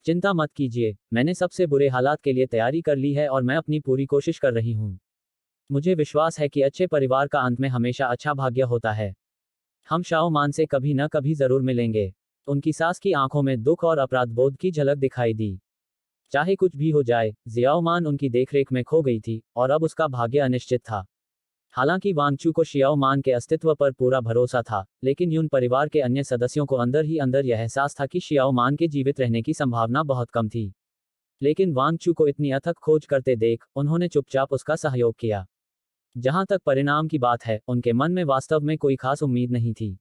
चिंता मत कीजिए, मैंने सबसे बुरे हालात के लिए तैयारी कर ली है और मैं अपनी पूरी कोशिश कर रही हूँ। मुझे विश्वास है कि अच्छे परिवार का अंत में हमेशा अच्छा भाग्य होता है। हम शाओ मान से कभी न कभी जरूर मिलेंगे। उनकी सास की आंखों में दुख और अपराध बोध की झलक दिखाई दी। चाहे कुछ भी हो जाए, जियाओ मान उनकी देखरेख में खो गई थी, और अब उसका भाग्य अनिश्चित था। हालांकि वांगचू को शियाओ मान के अस्तित्व पर पूरा भरोसा था, लेकिन यून परिवार के अन्य सदस्यों को अंदर ही अंदर यह एहसास था कि शियाओ मान के जीवित रहने की संभावना बहुत कम थी। लेकिन वांगचू को इतनी अथक खोज करते देख उन्होंने चुपचाप उसका सहयोग किया। जहां तक परिणाम की बात है, उनके मन में वास्तव में कोई खास उम्मीद नहीं थी।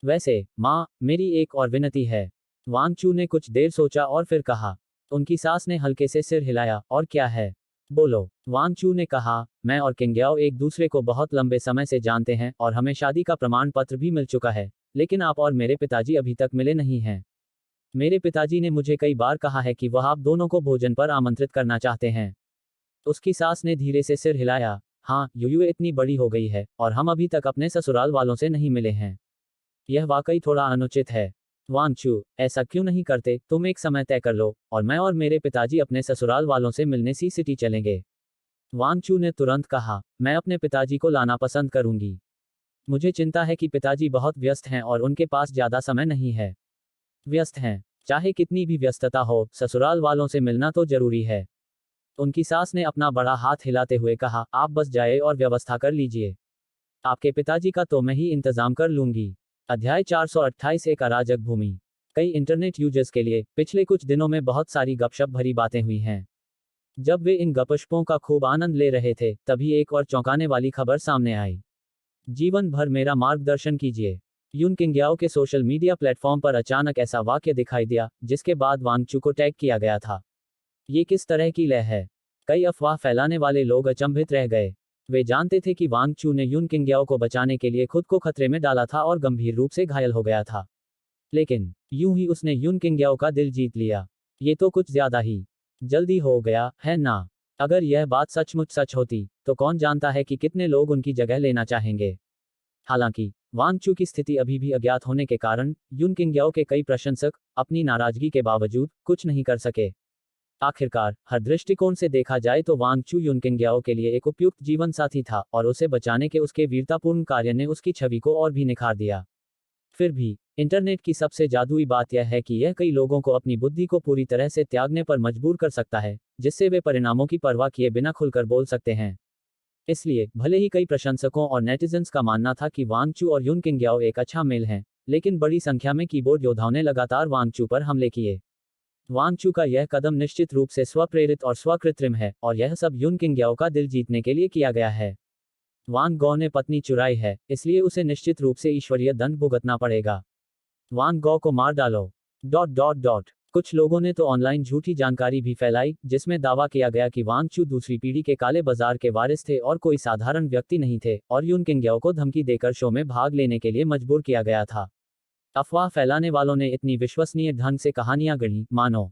वैसे, माँ, मेरी एक और विनती है। वांगचू ने कुछ देर सोचा और फिर कहा। उनकी सास ने हल्के से सिर हिलाया, और क्या है? बोलो। वांगचू ने कहा, मैं और किंग्याओ एक दूसरे को बहुत लंबे समय से जानते हैं और हमें शादी का प्रमाण पत्र भी मिल चुका है, लेकिन आप और मेरे पिताजी अभी तक मिले नहीं हैं। मेरे पिताजी ने मुझे कई बार कहा है कि वह आप दोनों को भोजन पर आमंत्रित करना चाहते हैं। उसकी सास ने धीरे से सिर हिलाया। हाँ, यूयू इतनी बड़ी हो गई है, और हम अभी तक अपने ससुराल वालों से नहीं मिले हैं। यह वाकई थोड़ा अनुचित है। वांगचू, ऐसा क्यों नहीं करते, तुम एक समय तय कर लो, और मैं और मेरे पिताजी अपने ससुराल वालों से मिलने सी सिटी चलेंगे। वांगचू ने तुरंत कहा, मैं अपने पिताजी को लाना पसंद करूंगी। मुझे चिंता है कि पिताजी बहुत व्यस्त हैं और उनके पास ज्यादा समय नहीं है। व्यस्त हैं? चाहे कितनी भी व्यस्तता हो, ससुराल वालों से मिलना तो जरूरी है। उनकी सास ने अपना बड़ा हाथ हिलाते हुए कहा, आप बस जाए और व्यवस्था कर लीजिए। आपके पिताजी का तो मैं ही इंतजाम कर लूंगी। अध्याय 428, एक अराजक भूमि। कई इंटरनेट यूजर्स के लिए पिछले कुछ दिनों में बहुत सारी गपशप भरी बातें हुई हैं। जब वे इन गपशपों का खूब आनंद ले रहे थे, तभी एक और चौंकाने वाली खबर सामने आई। जीवन भर मेरा मार्गदर्शन कीजिए। यून किंग्याओ के सोशल मीडिया प्लेटफॉर्म पर अचानक ऐसा वाक्य दिखाई दिया, जिसके बाद वांगचू को टैग किया गया था। ये किस तरह की लय है? कई अफवाह फैलाने वाले लोग अचंभित रह गए। वे जानते थे कि वांगचू ने यून किंग्याओ को बचाने के लिए खुद को खतरे में डाला था और गंभीर रूप से घायल हो गया था। लेकिन यूं ही उसने यून किंग्याओ का दिल जीत लिया। ये तो कुछ ज्यादा ही जल्दी हो गया, है ना? अगर यह बात सचमुच सच होती, तो कौन जानता है कि कितने लोग उनकी जगह लेना चाहेंगे। हालांकि वांगचू की स्थिति अभी भी अज्ञात होने के कारण यून किंग्याओ के कई प्रशंसक अपनी नाराजगी के बावजूद कुछ नहीं कर सके। आखिरकार, हर दृष्टिकोण से देखा जाए तो वांगचू यून किंग्याओ के लिए एक उपयुक्त जीवन साथी था, और उसे बचाने के उसके वीरतापूर्ण कार्य ने उसकी छवि को और भी निखार दिया। फिर भी, इंटरनेट की सबसे जादुई बात यह है कि यह कई लोगों को अपनी बुद्धि को पूरी तरह से त्यागने पर मजबूर कर सकता है, जिससे वे परिणामों की परवाह किए बिना खुलकर बोल सकते हैं। इसलिए, भले ही कई प्रशंसकों और नेटिजन्स का मानना था कि वांगचू और यून किंग्याओ एक अच्छा मेल है, लेकिन बड़ी संख्या में कीबोर्ड योद्धाओं ने लगातार वांगचू पर हमले किए। वांगचू का यह कदम निश्चित रूप से स्वप्रेरित और स्वकृत्रिम है, और यह सब यून किंग्याओ का दिल जीतने के लिए किया गया है। वांग गौ ने पत्नी चुराई है, इसलिए उसे निश्चित रूप से ईश्वरीय दंड भुगतना पड़ेगा। वांग गौ को मार डालो। कुछ लोगों ने तो ऑनलाइन झूठी जानकारी भी फैलाई, जिसमें दावा किया गया कि वांगचू दूसरी पीढ़ी के काले बाजार के वारिस थे और कोई साधारण व्यक्ति नहीं थे, और यून किंग्याओ को धमकी देकर शो में भाग लेने के लिए मजबूर किया गया था। अफवाह फैलाने वालों ने इतनी विश्वसनीय ढंग से कहानियां गढ़ी, मानो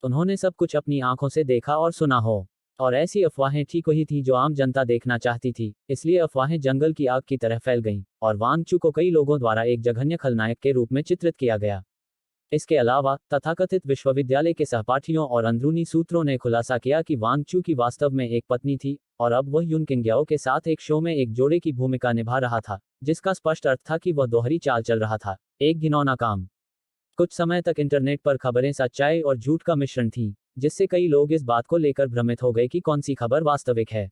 उन्होंने सब कुछ अपनी आंखों से देखा और सुना हो। और ऐसी अफवाहें ठीक वही थी जो आम जनता देखना चाहती थी, इसलिए अफवाहें जंगल की आग की तरह फैल गईं, और वांगचू को कई लोगों द्वारा एक जघन्य खलनायक के रूप में चित्रित किया गया। इसके अलावा तथाकथित विश्वविद्यालय के सहपाठियों और अंदरूनी सूत्रों ने खुलासा किया कि वांग चू की वास्तव में एक पत्नी थी और अब वह यून किंगयाओ के साथ एक शो में एक जोड़े की भूमिका निभा रहा था, जिसका स्पष्ट अर्थ था कि वह दोहरी चाल चल रहा था। एक घिनौना काम। कुछ समय तक इंटरनेट पर खबरें सच्चाई और झूठ का मिश्रण थीं, जिससे कई लोग इस बात को लेकर भ्रमित हो गए कि कौन सी खबर वास्तविक है।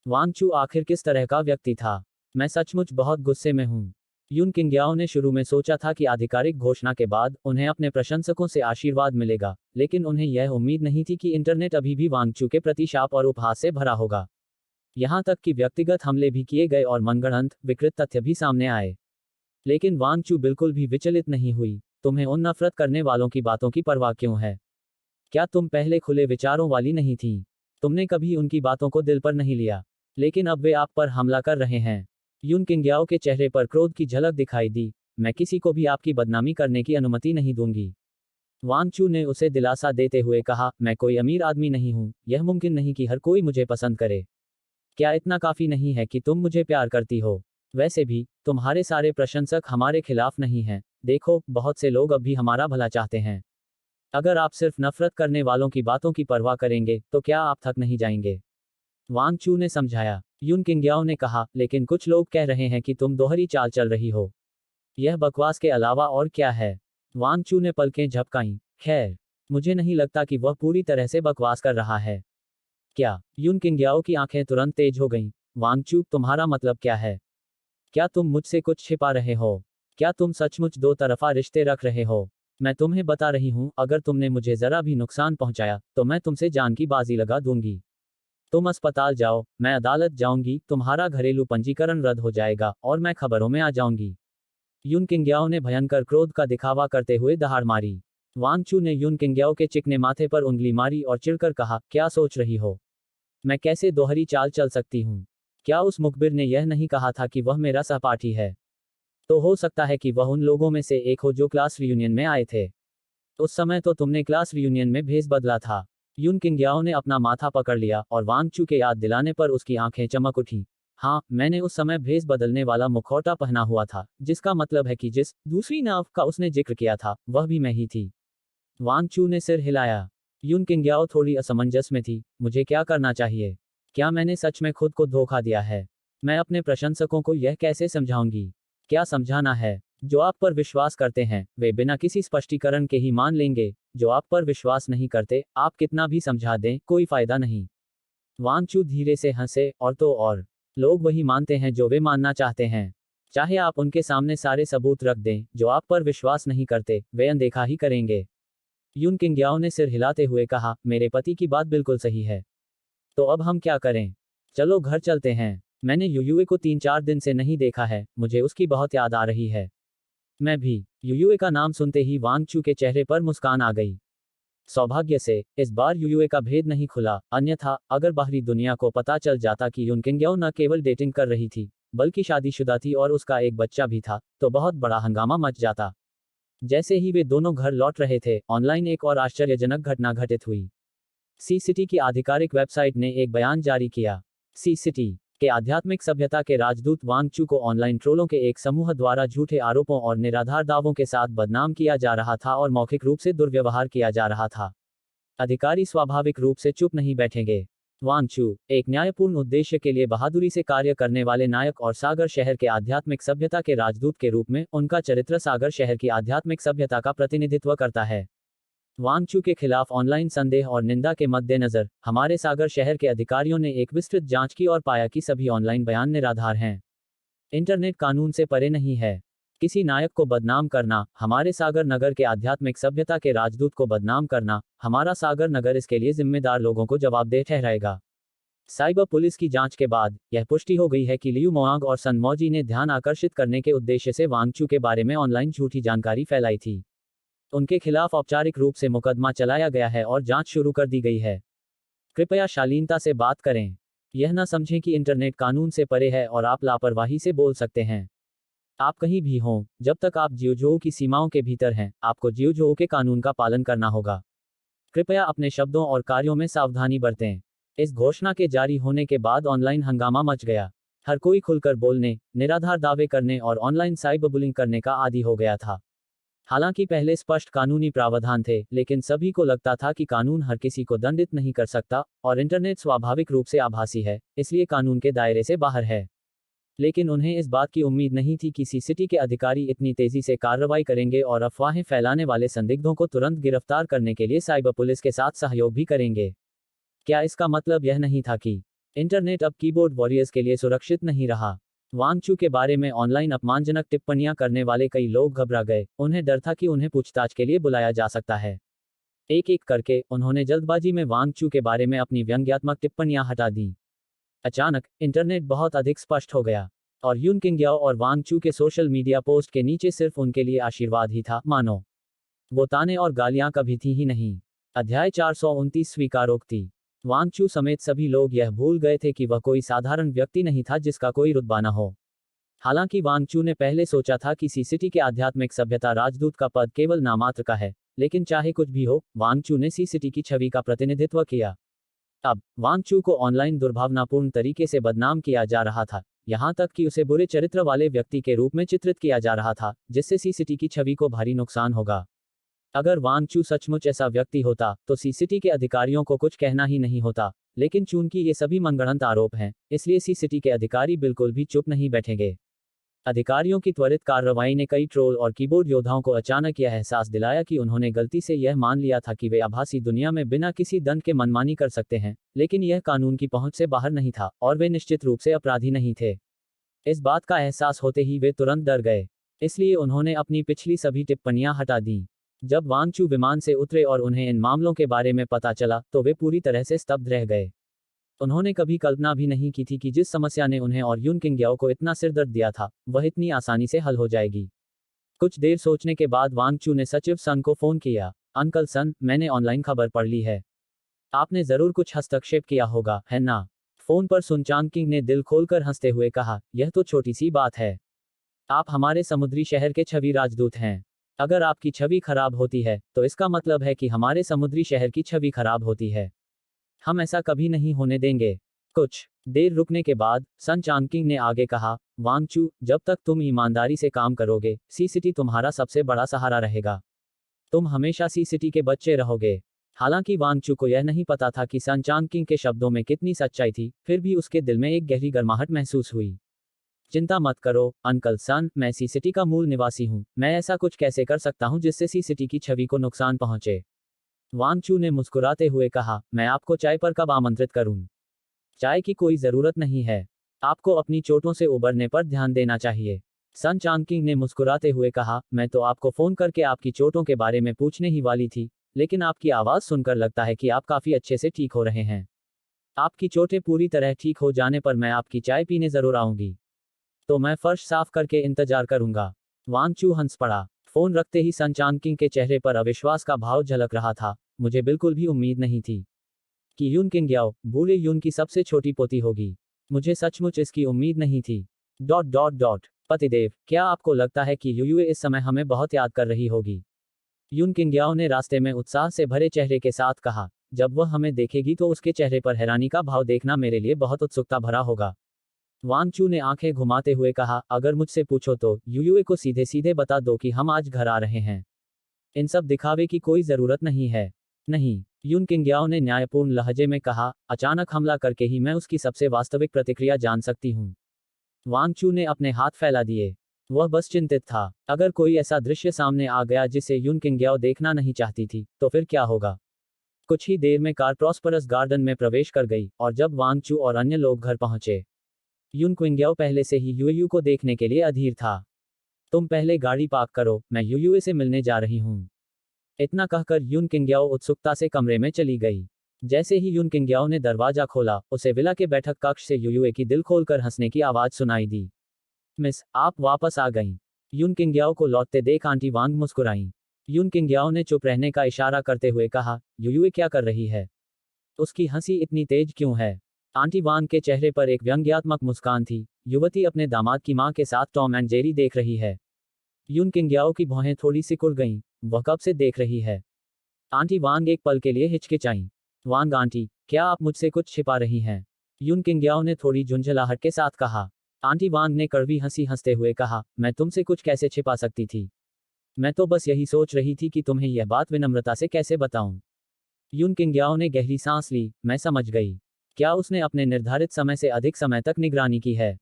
वांग चू आखिर किस तरह का व्यक्ति था? मैं सचमुच बहुत गुस्से में हूं। यून किंगयाओ ने शुरू में सोचा था कि आधिकारिक घोषणा के बाद उन्हें अपने प्रशंसकों से आशीर्वाद मिलेगा, लेकिन उन्हें यह उम्मीद नहीं थी कि इंटरनेट अभी भी वांग चू के प्रति शाप और उपहास से भरा होगा। यहां तक कि व्यक्तिगत हमले भी किए गए और मनगढ़ंत विकृत तथ्य भी सामने आए। लेकिन वांग चू बिल्कुल भी विचलित नहीं हुई। तुम्हें उन नफरत करने वालों की बातों की परवाह क्यों है? क्या तुम पहले खुले विचारों वाली नहीं थीं? तुमने कभी उनकी बातों को दिल पर नहीं लिया, लेकिन अब वे आप पर हमला कर रहे हैं। यून किंगयाओ के चेहरे पर क्रोध की झलक दिखाई दी। मैं किसी को भी आपकी बदनामी करने की अनुमति नहीं दूंगी। वांग चू ने उसे दिलासा देते हुए कहा, मैं कोई अमीर आदमी नहीं हूं, यह मुमकिन नहीं कि हर कोई मुझे पसंद करे। क्या इतना काफी नहीं है कि तुम मुझे प्यार करती हो? वैसे भी तुम्हारे सारे प्रशंसक हमारे खिलाफ नहीं हैं। देखो, बहुत से लोग अब भी हमारा भला चाहते हैं। अगर आप सिर्फ नफरत करने वालों की बातों की परवाह करेंगे तो क्या आप थक नहीं जाएंगे? वांग चू ने समझाया। यून किंगयाओ ने कहा, लेकिन कुछ लोग कह रहे हैं कि तुम दोहरी चाल चल रही हो। यह बकवास के अलावा और क्या है? वांग चू ने पलकें झपकाईं। खैर, मुझे नहीं लगता कि वह पूरी तरह से बकवास कर रहा है। क्या? यून किंगयाओ की आंखें तुरंत तेज हो गईं। वांग चू, तुम्हारा मतलब क्या है? क्या तुम मुझसे कुछ छिपा रहे हो? क्या तुम सचमुच दो तरफा रिश्ते रख रहे हो? मैं तुम्हें बता रही हूं, अगर तुमने मुझे जरा भी नुकसान पहुंचाया तो मैं तुमसे जान की बाजी लगा दूंगी। तुम अस्पताल जाओ, मैं अदालत जाऊंगी, तुम्हारा घरेलू पंजीकरण रद्द हो जाएगा और मैं खबरों में आ जाऊंगी। यून किंगयाओ ने भयंकर क्रोध का दिखावा करते हुए दहाड़ मारी। वांग चू ने यून किंगयाओ के चिकने माथे पर उंगली मारी और चिढ़कर कहा, क्या सोच रही हो? मैं कैसे दोहरी चाल चल सकती हूँ? क्या उस मुखबिर ने यह नहीं कहा था कि वह मेरा सहपाठी है? तो हो सकता है कि वह उन लोगों में से एक हो जो क्लास रियूनियन में आए थे। उस समय तो तुमने क्लास रियूनियन में भेस बदला था। यून किंगयाओ ने अपना माथा पकड़ लिया और वांग चू के याद दिलाने पर उसकी आंखें चमक उठी। हाँ, मैंने उस समय भेस बदलने वाला मुखौटा पहना हुआ था, जिसका मतलब है कि जिस दूसरी नाव का उसने जिक्र किया था वह भी मैं ही थी। वांग चू ने सिर हिलाया। यून किंगयाओ थोड़ी असमंजस में थी। मुझे क्या करना चाहिए? क्या मैंने सच में खुद को धोखा दिया है? मैं अपने प्रशंसकों को यह कैसे समझाऊंगी? क्या समझाना है? जो आप पर विश्वास करते हैं वे बिना किसी स्पष्टीकरण के ही मान लेंगे। जो आप पर विश्वास नहीं करते, आप कितना भी समझा दें, कोई फायदा नहीं। वांग चू धीरे से हंसे, और तो और, लोग वही मानते हैं जो वे मानना चाहते हैं। चाहे आप उनके सामने सारे सबूत रख दें, जो आप पर विश्वास नहीं करते, वे अनदेखा ही करेंगे। यून किंगयाओ ने सिर हिलाते हुए कहा, मेरे पति की बात बिल्कुल सही है। तो अब हम क्या करें? चलो घर चलते हैं। मैंने यूयुए को 3-4 दिन से नहीं देखा है, मुझे उसकी बहुत याद आ रही है। मैं भी। यूयुए का नाम सुनते ही वांग चू के चेहरे पर मुस्कान आ गई। सौभाग्य से इस बार यूयुए का भेद नहीं खुला, अन्यथा अगर बाहरी दुनिया को पता चल जाता कि यून किंगयाओ न केवल डेटिंग कर रही थी, बल्कि शादीशुदा थी और उसका एक बच्चा भी था, तो बहुत बड़ा हंगामा मच जाता। जैसे ही वे दोनों घर लौट रहे थे, ऑनलाइन एक और आश्चर्यजनक घटना घटित हुई। सी सिटी की आधिकारिक वेबसाइट ने एक बयान जारी किया। सी सिटी के आध्यात्मिक सभ्यता के राजदूत वांग चू को ऑनलाइन ट्रोलों के एक समूह द्वारा झूठे आरोपों और निराधार दावों के साथ बदनाम किया जा रहा था और मौखिक रूप से दुर्व्यवहार किया जा रहा था। अधिकारी स्वाभाविक रूप से चुप नहीं बैठेंगे। वांग चू, एक न्यायपूर्ण उद्देश्य के लिए बहादुरी से कार्य करने वाले नायक और सागर शहर के आध्यात्मिक सभ्यता के राजदूत के रूप में उनका चरित्र सागर शहर की आध्यात्मिक सभ्यता का प्रतिनिधित्व करता है। वांग चू के खिलाफ ऑनलाइन संदेह और निंदा के मद्देनजर हमारे सागर शहर के अधिकारियों ने एक विस्तृत जांच की और पाया कि सभी ऑनलाइन बयान निराधार हैं। इंटरनेट कानून से परे नहीं है। किसी नायक को बदनाम करना, हमारे सागर नगर के आध्यात्मिक सभ्यता के राजदूत को बदनाम करना, हमारा सागर नगर इसके लिए जिम्मेदार लोगों को जवाबदेह ठहराएगा। साइबर पुलिस की जांच के बाद यह पुष्टि हो गई है कि लियू मोआंग और सन मौजी ने ध्यान आकर्षित करने के उद्देश्य से वांग चू के बारे में ऑनलाइन झूठी जानकारी फैलाई थी। उनके खिलाफ औपचारिक रूप से मुकदमा चलाया गया है और जांच शुरू कर दी गई है। कृपया शालीनता से बात करें। यह न समझें कि इंटरनेट कानून से परे है और आप लापरवाही से बोल सकते हैं। आप कहीं भी हों, जब तक आप जियोजोऊ की सीमाओं के भीतर हैं, आपको जियोजोऊ के कानून का पालन करना होगा। कृपया अपने शब्दों और कार्यों में सावधानी बरतें। इस घोषणा के जारी होने के बाद ऑनलाइन हंगामा मच गया। हर कोई खुलकर बोलने, निराधार दावे करने और ऑनलाइन साइबर बुलिंग करने का आदी हो गया था। हालांकि पहले स्पष्ट कानूनी प्रावधान थे, लेकिन सभी को लगता था कि कानून हर किसी को दंडित नहीं कर सकता, और इंटरनेट स्वाभाविक रूप से आभासी है, इसलिए कानून के दायरे से बाहर है। लेकिन उन्हें इस बात की उम्मीद नहीं थी कि सीसीटी के अधिकारी इतनी तेजी से कार्रवाई करेंगे और अफवाहें फैलाने वाले संदिग्धों को तुरंत गिरफ्तार करने के लिए साइबर पुलिस के साथ सहयोग भी करेंगे। क्या इसका मतलब यह नहीं था कि इंटरनेट अब कीबोर्ड वॉरियर्स के लिए सुरक्षित नहीं रहा? वांग चू के बारे में ऑनलाइन अपमानजनक टिप्पणियां करने वाले कई लोग घबरा गए, उन्हें डर था कि उन्हें पूछताछ के लिए बुलाया जा सकता है। एक एक करके उन्होंने जल्दबाजी में वांग चू के बारे में अपनी व्यंग्यात्मक टिप्पणियां हटा दी। अचानक इंटरनेट बहुत अधिक स्पष्ट हो गया, और यून किंगयाओ और वांग चू के सोशल मीडिया पोस्ट के नीचे सिर्फ उनके लिए आशीर्वाद ही था, मानो वो ताने और गालियां कभी थी ही नहीं। अध्याय 429 स्वीकारोक्ति। वांग चू समेत सभी लोग यह भूल गए थे कि वह कोई साधारण व्यक्ति नहीं था जिसका कोई रुतबा न हो। हालांकि वांग चू ने पहले सोचा था कि सीसीटी के आध्यात्मिक सभ्यता राजदूत का पद केवल नामात्र का है, लेकिन चाहे कुछ भी हो, वांग चू ने सीसीटी की छवि का प्रतिनिधित्व किया। अब वांग चू को ऑनलाइन दुर्भावनापूर्ण तरीके से बदनाम किया जा रहा था, यहां तक कि उसे बुरे चरित्र वाले व्यक्ति के रूप में चित्रित किया जा रहा था, जिससे सीसीटी की छवि को भारी नुकसान होगा। अगर वांग चू सचमुच ऐसा व्यक्ति होता तो सीसीटी के अधिकारियों को कुछ कहना ही नहीं होता, लेकिन चूंकि ये सभी मनगढ़ंत आरोप हैं, इसलिए सीसीटी के अधिकारी बिल्कुल भी चुप नहीं बैठेंगे। अधिकारियों की त्वरित कार्रवाई ने कई ट्रोल और कीबोर्ड योद्धाओं को अचानक यह एहसास दिलाया कि उन्होंने गलती से यह मान लिया था कि वे आभासी दुनिया में बिना किसी दंड के मनमानी कर सकते हैं, लेकिन यह कानून की पहुंच से बाहर नहीं था, और वे निश्चित रूप से अपराधी नहीं थे। इस बात का एहसास होते ही वे तुरंत डर गए, इसलिए उन्होंने अपनी पिछली सभी टिप्पणियां हटा दीं। जब वांग चू विमान से उतरे और उन्हें इन मामलों के बारे में पता चला, तो वे पूरी तरह से स्तब्ध रह गए। उन्होंने कभी कल्पना भी नहीं की थी कि जिस समस्या ने उन्हें और यून किंगयाओ को इतना सिरदर्द दिया था, वह इतनी आसानी से हल हो जाएगी। कुछ देर सोचने के बाद वांग चू ने सचिव सन को फोन किया। अंकल सन, मैंने ऑनलाइन खबर पढ़ ली है। आपने जरूर कुछ हस्तक्षेप किया होगा, है ना? फोन पर सुन चांगकिंग ने दिल खोलकर हंसते हुए कहा, यह तो छोटी सी बात है। आप हमारे समुद्री शहर के छवि राजदूत हैं। अगर आपकी छवि खराब होती है, तो इसका मतलब है कि हमारे समुद्री शहर की छवि खराब होती है। हम ऐसा कभी नहीं होने देंगे। कुछ देर रुकने के बाद सन चांगकिंग ने आगे कहा, वांग चू, जब तक तुम ईमानदारी से काम करोगे, सीसीटी तुम्हारा सबसे बड़ा सहारा रहेगा। तुम हमेशा सीसीटी के बच्चे रहोगे। हालांकि वांग चू को यह नहीं पता था कि सन चांगकिंग के शब्दों में कितनी सच्चाई थी, फिर भी उसके दिल में एक गहरी गर्माहट महसूस हुई। चिंता मत करो अंकल सन, मैं सीसीटी का मूल निवासी हूँ। मैं ऐसा कुछ कैसे कर सकता हूँ जिससे सीसीटी की छवि को नुकसान पहुंचे? वांग चू ने मुस्कुराते हुए कहा, मैं आपको चाय पर कब आमंत्रित करूं? चाय की कोई जरूरत नहीं है। आपको अपनी चोटों से उबरने पर ध्यान देना चाहिए। सन चांगकिंग ने मुस्कुराते हुए कहा, मैं तो आपको फोन करके आपकी चोटों के बारे में पूछने ही वाली थी, लेकिन आपकी आवाज सुनकर लगता है कि आप काफी अच्छे से ठीक हो रहे हैं। आपकी चोटें पूरी तरह ठीक हो जाने पर मैं आपकी चाय पीने जरूर आऊंगी। तो मैं फर्श साफ करके इंतजार करूंगा। वांग चू हंस पड़ा। फोन रखते ही सन चांगकिंग के चेहरे पर अविश्वास का भाव झलक रहा था। मुझे बिल्कुल भी उम्मीद नहीं थी कि यून किंगयाओ बूढ़े यून की सबसे छोटी पोती होगी। मुझे सचमुच इसकी उम्मीद नहीं थी। डॉट डॉट डॉट पतिदेव, क्या आपको लगता है कि यूयुए इस समय हमें बहुत याद कर रही होगी? यून किंगयाओ ने रास्ते में उत्साह से भरे चेहरे के साथ कहा, जब वह हमें देखेगी तो उसके चेहरे पर हैरानी का भाव देखना मेरे लिए बहुत उत्सुकता भरा होगा। वांग चू ने आंखें घुमाते हुए कहा, अगर मुझसे पूछो तो यूयुए को सीधे सीधे बता दो कि हम आज घर आ रहे हैं। इन सब दिखावे की कोई जरूरत नहीं है। नहीं, यून किंगयाओ ने न्यायपूर्ण लहजे में कहा, अचानक हमला करके ही मैं उसकी सबसे वास्तविक प्रतिक्रिया जान सकती हूँ। वांग चू ने अपने हाथ फैला दिए। वह बस चिंतित था। अगर कोई ऐसा दृश्य सामने आ गया जिसे यून किंगयाओ देखना नहीं चाहती थी, तो फिर क्या होगा? कुछ ही देर में कार प्रॉस्परस गार्डन में प्रवेश कर गई, और जब वांग चू और अन्य लोग घर पहुंचे, यून किंगयाओ पहले से ही यूयू को देखने के लिए अधीर था। तुम पहले गाड़ी पार्क करो, मैं यूयुए से मिलने जा रही हूँ। इतना कहकर यून किंगयाओ उत्सुकता से कमरे में चली गई। जैसे ही यून किंगयाओ ने दरवाजा खोला, उसे विला के बैठक कक्ष से यूयुए की दिल खोलकर हंसने की आवाज सुनाई दी। मिस, आप वापस आ गईं। यून किंगयाओ को लौटते देख आंटी वांग मुस्कुराईं। यून किंगयाओ ने चुप रहने का इशारा करते हुए कहा, यूयुए क्या कर रही है? उसकी हंसी इतनी तेज क्यों है? आंटी वांग के चेहरे पर एक व्यंग्यात्मक मुस्कान थी। युवती अपने दामाद की मां के साथ टॉम एंड जेरी देख रही है। यून किंगयाओ की भौहें थोड़ी सी कुड़ गईं। वह कब से देख रही है? आंटी वांग एक पल के लिए हिचकिचाईं। वांग आंटी, क्या आप मुझसे कुछ छिपा रही हैं? यून किंगयाओ ने थोड़ी झुंझलाहट के साथ कहा। आंटी वांग ने कड़वी हंसी हंसते हुए कहा, मैं तुमसे कुछ कैसे छिपा सकती थी? मैं तो बस यही सोच रही थी कि तुम्हें यह बात विनम्रता से कैसे बताऊं। यून किंग्याओ ने गहरी सांस ली। मैं समझ गई। क्या उसने अपने निर्धारित समय से अधिक समय तक निगरानी की है?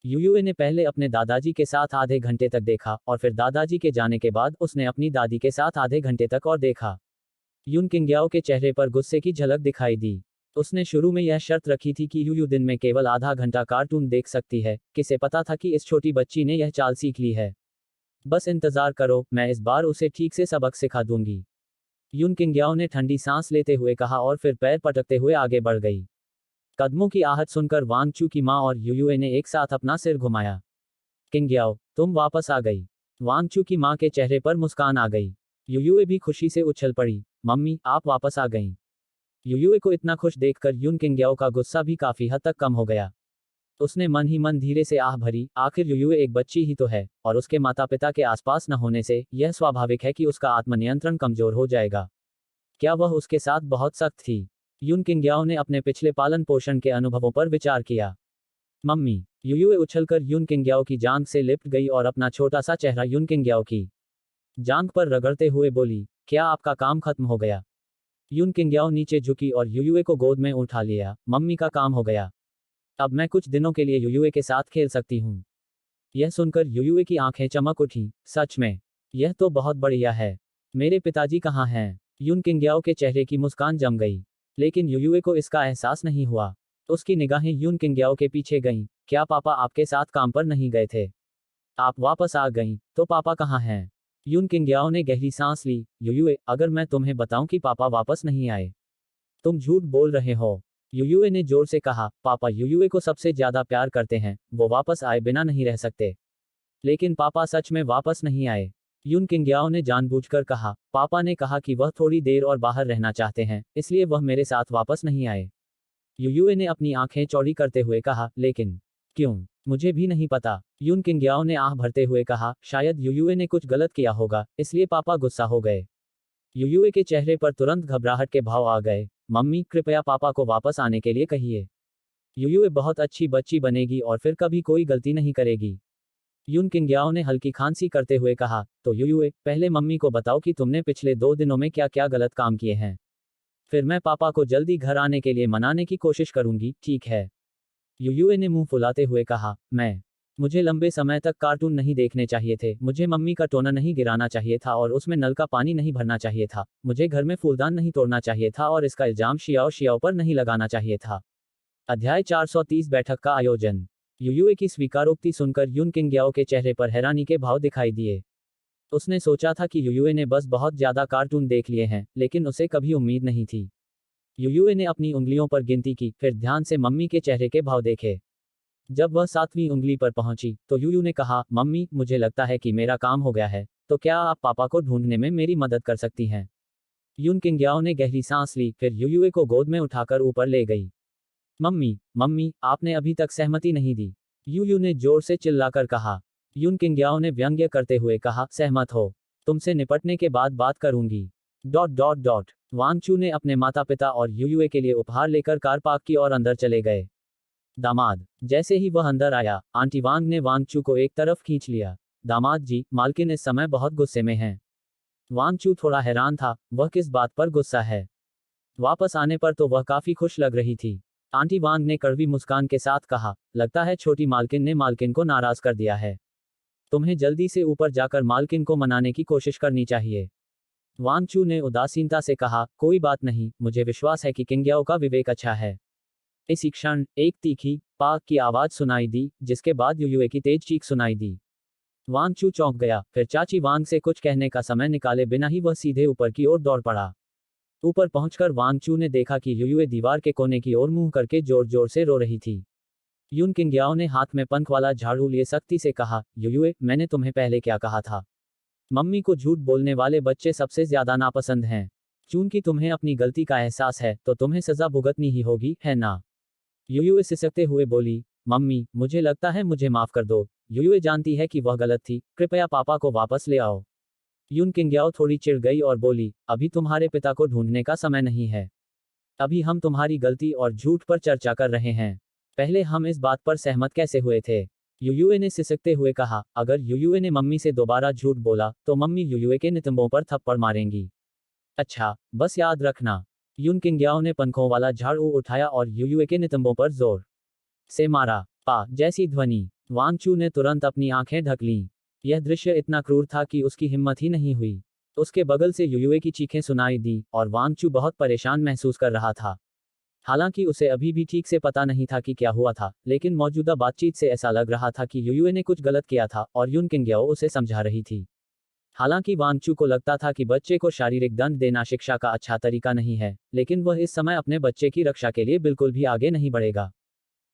यूयुए ने पहले अपने दादाजी के साथ आधे घंटे तक देखा और फिर दादाजी के जाने के बाद उसने अपनी दादी के साथ आधे घंटे तक और देखा। यून किंग्याओ के चेहरे पर गुस्से की झलक दिखाई दी। उसने शुरू में यह शर्त रखी थी कि यूयू दिन में केवल आधा घंटा कार्टून देख सकती है। किसे पता था कि इस छोटी बच्ची ने यह चाल सीख ली है। बस इंतजार करो, मैं इस बार उसे ठीक से सबक सिखा दूंगी। यून किंग्याओ ने ठंडी सांस लेते हुए कहा और फिर पैर पटकते हुए आगे बढ़ गई। कदमों की आहट सुनकर वांगचू की माँ और यूयुए ने एक साथ अपना सिर घुमाया। किंग्याओ, तुम वापस आ गई। वांगचू की माँ के चेहरे पर मुस्कान आ गई। यूयुए भी खुशी से उछल पड़ी। मम्मी, आप वापस आ गईं। यूयुए को इतना खुश देखकर यून किंग्याओ का गुस्सा भी काफी हद तक कम हो गया। उसने मन ही मन धीरे से आह भरी। आखिर यूयुए एक बच्ची ही तो है, और उसके माता पिता के आसपास न होने से यह स्वाभाविक है कि उसका आत्मनियंत्रण कमजोर हो जाएगा। क्या वह उसके साथ बहुत सख्त थी? यून किंग्याओ ने अपने पिछले पालन पोषण के अनुभवों पर विचार किया। मम्मी, यूयुए उछलकर यून किंग्याओ की जांघ से लिपट गई और अपना छोटा सा चेहरा यून किंग्याओ की जांघ पर रगड़ते हुए बोली, क्या आपका काम खत्म हो गया? यून किंग्याओ नीचे झुकी और यूयुए को गोद में उठा लिया। मम्मी, का काम हो गया। अब मैं कुछ दिनों के लिए यूयुए के साथ खेल सकती हूँ। यह सुनकर यूयुए की आंखें चमक उठी। सच में? यह तो बहुत बढ़िया है। मेरे पिताजी कहाँ हैं? यून किंग्याओ के चेहरे की मुस्कान जम गई। लेकिन यूयुए को इसका एहसास नहीं हुआ। उसकी निगाहें यून किंग्याओ के पीछे गईं। क्या पापा आपके साथ काम पर नहीं गए थे? आप वापस आ गईं, तो पापा कहाँ हैं? यून किंग्याओ ने गहरी सांस ली। यूयुए, अगर मैं तुम्हें बताऊं कि पापा वापस नहीं आए, तुम झूठ बोल रहे हो। यूयुए ने जोर से कहा। पापा यूयुए को सबसे ज्यादा प्यार करते हैं, वो वापस आए बिना नहीं रह सकते। लेकिन पापा सच में वापस नहीं आए। यून किंग्याओ ने जानबूझकर कहा। पापा ने कहा कि वह थोड़ी देर और बाहर रहना चाहते हैं, इसलिए वह मेरे साथ वापस नहीं आए। यूयुए ने अपनी आंखें चौड़ी करते हुए कहा, लेकिन क्यों? मुझे भी नहीं पता। यून किंग्याओ ने आह भरते हुए कहा, शायद यूयुए ने कुछ गलत किया होगा, इसलिए पापा गुस्सा हो गए। यूयुए के चेहरे पर तुरंत घबराहट के भाव आ गए। मम्मी, कृपया पापा को वापस आने के लिए कहिए। यूयुए बहुत अच्छी बच्ची बनेगी और फिर कभी कोई गलती नहीं करेगी। यून किंग्याओ ने हल्की खांसी करते हुए कहा। तो यूयुए, पहले मम्मी को बताओ कि तुमने पिछले 2 दिनों में क्या क्या गलत काम किए हैं। फिर मैं पापा को जल्दी घर आने के लिए मनाने की कोशिश करूंगी, ठीक है? यूयुए ने मुंह फुलाते हुए कहा। मुझे लंबे समय तक कार्टून नहीं देखने चाहिए थे, मुझे मम्मी का टोना नहीं गिराना चाहिए था और उसमें नल का पानी नहीं भरना चाहिए था, मुझे घर में फूलदान नहीं तोड़ना चाहिए था और इसका इल्जाम शियाओ शियाओ पर नहीं लगाना चाहिए था। अध्याय 430 बैठक का आयोजन। यूयुए की स्वीकारोक्ति सुनकर यून किंग्याओ के चेहरे पर हैरानी के भाव दिखाई दिए। उसने सोचा था कि यूयुए ने बस बहुत ज्यादा कार्टून देख लिए हैं, लेकिन उसे कभी उम्मीद नहीं थी। यूयुए ने अपनी उंगलियों पर गिनती की, फिर ध्यान से मम्मी के चेहरे के भाव देखे। जब वह 7वीं उंगली पर पहुंची, तो यूयू ने कहा, मम्मी, मुझे लगता है कि मेरा काम हो गया है, तो क्या आप पापा को ढूंढने में मेरी मदद कर सकती हैं? यून किंग्याओ ने गहरी सांस ली, फिर यूयुए को गोद में उठाकर ऊपर ले गई। मम्मी, आपने अभी तक सहमति नहीं दी। यूयू ने जोर से चिल्लाकर कहा। यून किंग्याओ ने व्यंग्य करते हुए कहा, सहमत हो? तुमसे निपटने के बाद बात करूंगी। वांगचू ने अपने माता पिता और यूयुए के लिए उपहार लेकर कार पार्क की और अंदर चले गए। दामाद। जैसे ही वह अंदर आया, आंटी वांग ने वांगचू को एक तरफ खींच लिया। दामाद जी, मालकिन इस समय बहुत गुस्से में हैं। वांगचू थोड़ा हैरान था, वह किस बात पर गुस्सा है? वापस आने पर तो वह काफी खुश लग रही थी। आंटी वांग ने कड़वी मुस्कान के साथ कहा, लगता है छोटी मालकिन ने मालकिन को नाराज कर दिया है। तुम्हें जल्दी से ऊपर जाकर मालकिन को मनाने की कोशिश करनी चाहिए। वांगचू ने उदासीनता से कहा, कोई बात नहीं, मुझे विश्वास है कि किंग्याओ का विवेक अच्छा है। इसी क्षण एक तीखी पाक की आवाज सुनाई दी, जिसके बाद यूयुए की तेज चीख सुनाई दी। वांगचू चौंक गया, फिर चाची वांग से कुछ कहने का समय निकाले बिना ही वह सीधे ऊपर की ओर दौड़ पड़ा। ऊपर पहुंचकर वांगचू ने देखा कि यूयुए दीवार के कोने की ओर मुंह करके जोर जोर से रो रही थी। यून किंग्याओ ने हाथ में पंख वाला झाड़ू लिए सख्ती से कहा, यूयुए, मैंने तुम्हें पहले क्या कहा था? मम्मी को झूठ बोलने वाले बच्चे सबसे ज्यादा नापसंद हैं। चूंकि तुम्हें अपनी गलती का एहसास है, तो तुम्हें सजा भुगतनी ही होगी, है ना? यूयुए सिसकते हुए बोली। मम्मी, मुझे लगता है मुझे माफ कर दो। यूयुए जानती है कि वह गलत थी, कृपया पापा को वापस ले आओ। यून किंग्याओ थोड़ी चिढ़ गई और बोली, अभी तुम्हारे पिता को ढूंढने का समय नहीं है। अभी हम तुम्हारी गलती और झूठ पर चर्चा कर रहे हैं। पहले हम इस बात पर सहमत कैसे हुए थे? युयुए ने सिसकते हुए कहा, अगर युयुए ने मम्मी से दोबारा झूठ बोला तो मम्मी युयुए के नितंबों पर थप्पड़ मारेंगी। अच्छा, बस याद रखना। यून किंग्याओ ने पंखों वाला झाड़ू उठाया और युयुए के नितंबों पर जोर से मारा। पा जैसी ध्वनि। वांगचू ने तुरंत अपनी आंखें ढक लीं। यह दृश्य इतना क्रूर था कि उसकी हिम्मत ही नहीं हुई। उसके बगल से युयुए की चीखें सुनाई दी और वांगचू बहुत परेशान महसूस कर रहा था। हालांकि उसे अभी भी ठीक से पता नहीं था कि क्या हुआ था, लेकिन मौजूदा बातचीत से ऐसा लग रहा था कि युयुए ने कुछ गलत किया था और यून किंग्याओ उसे समझा रही थी। हालांकि वांगचू को लगता था कि बच्चे को शारीरिक दंड देना शिक्षा का अच्छा तरीका नहीं है, लेकिन वह इस समय अपने बच्चे की रक्षा के लिए बिल्कुल भी आगे नहीं बढ़ेगा।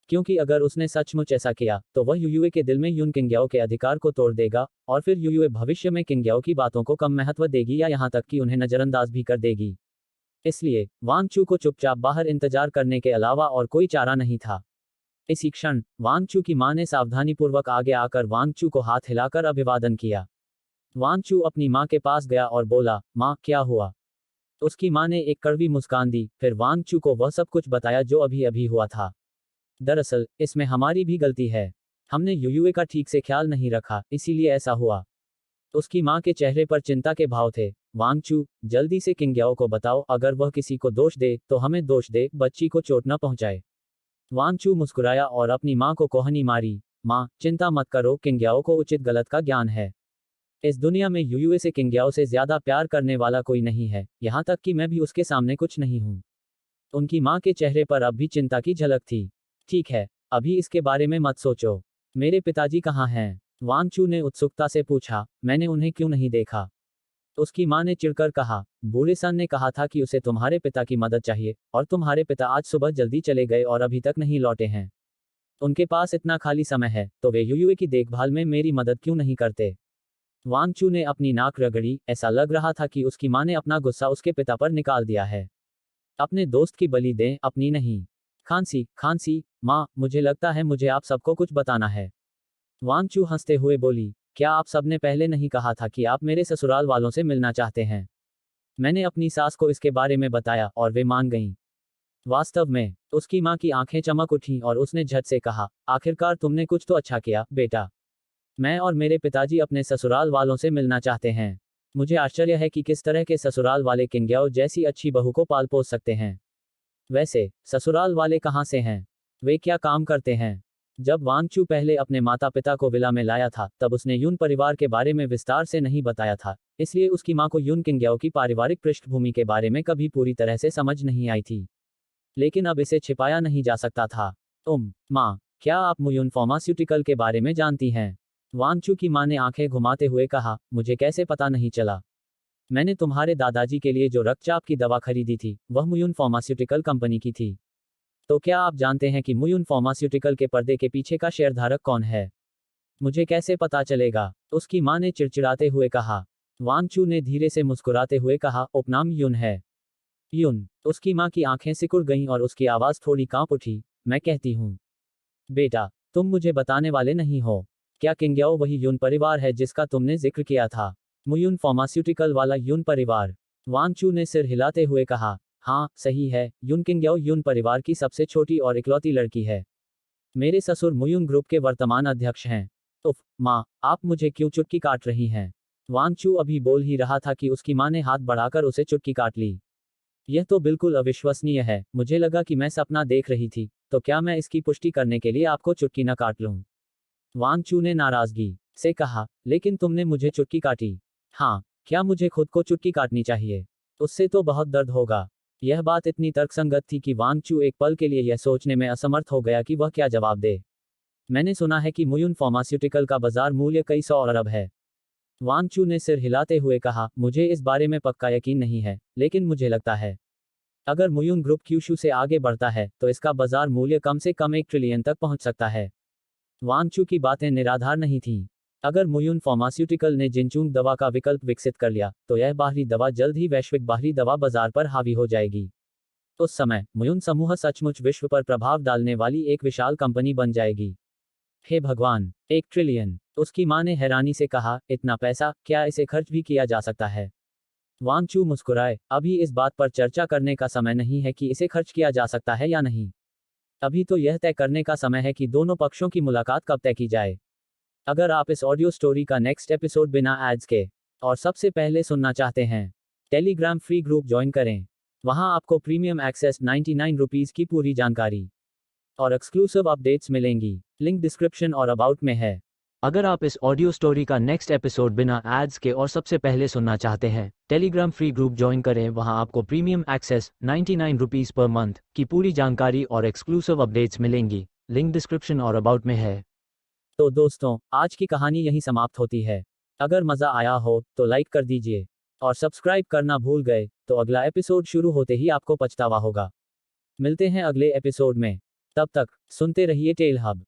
क्योंकि अगर उसने सचमुच ऐसा किया तो वह युयुए के दिल में यून किंग्याओ के अधिकार को तोड़ देगा और फिर युयुए भविष्य में किंग्याओ की बातों को कम महत्व देगी या यहाँ तक कि उन्हें नजरअंदाज भी कर देगी। इसलिए वांगचू को चुपचाप बाहर इंतजार करने के अलावा और कोई चारा नहीं था। इसी क्षण वांगचू की मां ने सावधानीपूर्वक आगे आकर वांगचू को हाथ हिलाकर अभिवादन किया। वांगचू अपनी मां के पास गया और बोला, मां, क्या हुआ? उसकी मां ने एक कड़वी मुस्कान दी, फिर वांगचू को वह सब कुछ बताया जो अभी अभी हुआ था। दरअसल इसमें हमारी भी गलती है। हमने युयुए का ठीक से ख्याल नहीं रखा, इसीलिए ऐसा हुआ। उसकी मां के चेहरे पर चिंता के भाव थे। वांगचू, जल्दी से किंग्याओ को बताओ, अगर वह किसी को दोष दे तो हमें दोष दे, बच्ची को चोट न पहुंचाए। वांगचू मुस्कुराया और अपनी मां को कोहनी मारी। मां, चिंता मत करो, किंग्याओ को उचित गलत का ज्ञान है। इस दुनिया में युयुए से किंग्याओ से ज्यादा प्यार करने वाला कोई नहीं है, यहाँ तक कि मैं भी उसके सामने कुछ नहीं हूँ। उनकी मां के चेहरे पर अब भी चिंता की झलक थी। ठीक है, अभी इसके बारे में मत सोचो। मेरे पिताजी कहाँ हैं? वांगचू ने उत्सुकता से पूछा, मैंने उन्हें क्यों नहीं देखा? उसकी मां ने चिढ़कर कहा, बूढ़े सन ने कहा था कि उसे तुम्हारे पिता की मदद चाहिए, और तुम्हारे पिता आज सुबह जल्दी चले गए और अभी तक नहीं लौटे हैं। उनके पास इतना खाली समय है, तो वे युयुए की देखभाल में मेरी मदद क्यों नहीं करते? वांगचू ने अपनी नाक रगड़ी, ऐसा लग रहा था कि उसकी मां ने अपना गुस्सा उसके पिता पर निकाल दिया है। अपने दोस्त की बलि दें, अपनी नहीं। खांसी खांसी। माँ, मुझे लगता है मुझे आप सबको कुछ बताना है। वांगचू हंसते हुए बोली, क्या आप सबने पहले नहीं कहा था कि आप मेरे ससुराल वालों से मिलना चाहते हैं? मैंने अपनी सास को इसके बारे में बताया और वे मान गईं। वास्तव में उसकी माँ की आंखें चमक उठीं और उसने झट से कहा, आखिरकार तुमने कुछ तो अच्छा किया, बेटा। मैं और मेरे पिताजी अपने ससुराल वालों से मिलना चाहते हैं। मुझे आश्चर्य है कि किस तरह के ससुराल वाले किंग्याओ जैसी अच्छी बहू को पाल पोस सकते हैं। वैसे ससुराल वाले कहाँ से हैं? वे क्या काम करते हैं? जब वांगचू पहले अपने माता पिता को विला में लाया था तब उसने यून परिवार के बारे में विस्तार से नहीं बताया था, इसलिए उसकी मां को यून किंग्याओ की पारिवारिक पृष्ठभूमि के बारे में कभी पूरी तरह से समझ नहीं आई थी। लेकिन अब इसे छिपाया नहीं जा सकता था। मां, क्या आप मुयुन फार्मास्यूटिकल के बारे में जानती हैं? वांगचू की मां ने आंखें घुमाते हुए कहा, मुझे कैसे पता नहीं चला? मैंने तुम्हारे दादाजी के लिए जो रक्तचाप की दवा खरीदी थी वह मुयुन फार्मास्यूटिकल कंपनी की थी। तो क्या आप जानते हैं कि मुयुन फार्मास्यूटिकल के पर्दे के पीछे का शेयरधारक कौन है? मुझे कैसे पता चलेगा? उसकी मां ने चिड़चिड़ाते हुए कहा। वांगचू ने धीरे से मुस्कुराते हुए कहा, उपनाम यून है। यून। उसकी मां की आंखें सिकुड़ गईं और उसकी आवाज थोड़ी कांप उठी। मैं कहती हूँ, बेटा, तुम मुझे बताने वाले नहीं हो। क्या किंग्याओ वही यून परिवार है जिसका तुमने जिक्र किया था? मुयुन फार्मास्यूटिकल वाला यून परिवार? वांगचू ने सिर हिलाते हुए कहा, हाँ, सही है, यून किंग्याओ यून परिवार की सबसे छोटी और इकलौती लड़की है। मेरे ससुर मुयुन ग्रुप के वर्तमान अध्यक्ष हैं। उफ, माँ, आप मुझे क्यों चुटकी काट रही हैं? वांगचू अभी बोल ही रहा था कि उसकी माँ ने हाथ बढ़ाकर उसे चुटकी काट ली। यह तो बिल्कुल अविश्वसनीय है, मुझे लगा कि मैं सपना देख रही थी, तो क्या मैं इसकी पुष्टि करने के लिए आपको चुटकी न काट लूं? वांगचू ने नाराजगी से कहा, लेकिन तुमने मुझे चुटकी काटी। हाँ, क्या मुझे खुद को चुटकी काटनी चाहिए? उससे तो बहुत दर्द होगा। यह बात इतनी तर्कसंगत थी कि वांगचू एक पल के लिए यह सोचने में असमर्थ हो गया कि वह क्या जवाब दे। मैंने सुना है कि मुयुन फार्मास्यूटिकल का बाजार मूल्य कई सौ अरब है। वांगचू ने सिर हिलाते हुए कहा, मुझे इस बारे में पक्का यकीन नहीं है, लेकिन मुझे लगता है अगर मुयुन ग्रुप क्यूशू से आगे बढ़ता है तो इसका बाजार मूल्य कम से कम 1 ट्रिलियन तक पहुंच सकता है। वांगचू की बातें निराधार नहीं थीं। अगर मुयुन फार्मास्यूटिकल ने जिनचूंग दवा का विकल्प विकसित कर लिया तो यह बाहरी दवा जल्द ही वैश्विक बाहरी दवा बाजार पर हावी हो जाएगी। उस समय मुयुन समूह सचमुच विश्व पर प्रभाव डालने वाली एक विशाल कंपनी बन जाएगी। हे भगवान, 1 ट्रिलियन! उसकी मां ने हैरानी से कहा, इतना पैसा, क्या इसे खर्च भी किया जा सकता है? वांगचू मुस्कुराए, अभी इस बात पर चर्चा करने का समय नहीं है कि इसे खर्च किया जा सकता है या नहीं। अभी तो यह तय करने का समय है कि दोनों पक्षों की मुलाकात कब तय की जाए। अगर आप इस ऑडियो स्टोरी का नेक्स्ट एपिसोड बिना एड्स के और सबसे पहले सुनना चाहते हैं, टेलीग्राम फ्री ग्रुप ज्वाइन करें। वहां आपको प्रीमियम एक्सेस 99 रुपीज़ की पूरी जानकारी और एक्सक्लूसिव अपडेट्स मिलेंगी। लिंक डिस्क्रिप्शन और अबाउट में है। अगर आप इस ऑडियो स्टोरी का नेक्स्ट एपिसोड बिना एड्स के और सबसे पहले सुनना चाहते हैं, टेलीग्राम फ्री ग्रुप ज्वाइन करें। वहां आपको premium access 99 rupees per month की पूरी जानकारी और एक्सक्लूसिव अपडेट्स मिलेंगी। लिंक डिस्क्रिप्शन और अबाउट में है। तो दोस्तों, आज की कहानी यहीं समाप्त होती है। अगर मज़ा आया हो तो लाइक कर दीजिए और सब्सक्राइब करना भूल गए तो अगला एपिसोड शुरू होते ही आपको पछतावा होगा। मिलते हैं अगले एपिसोड में। तब तक सुनते रहिए टेल हब।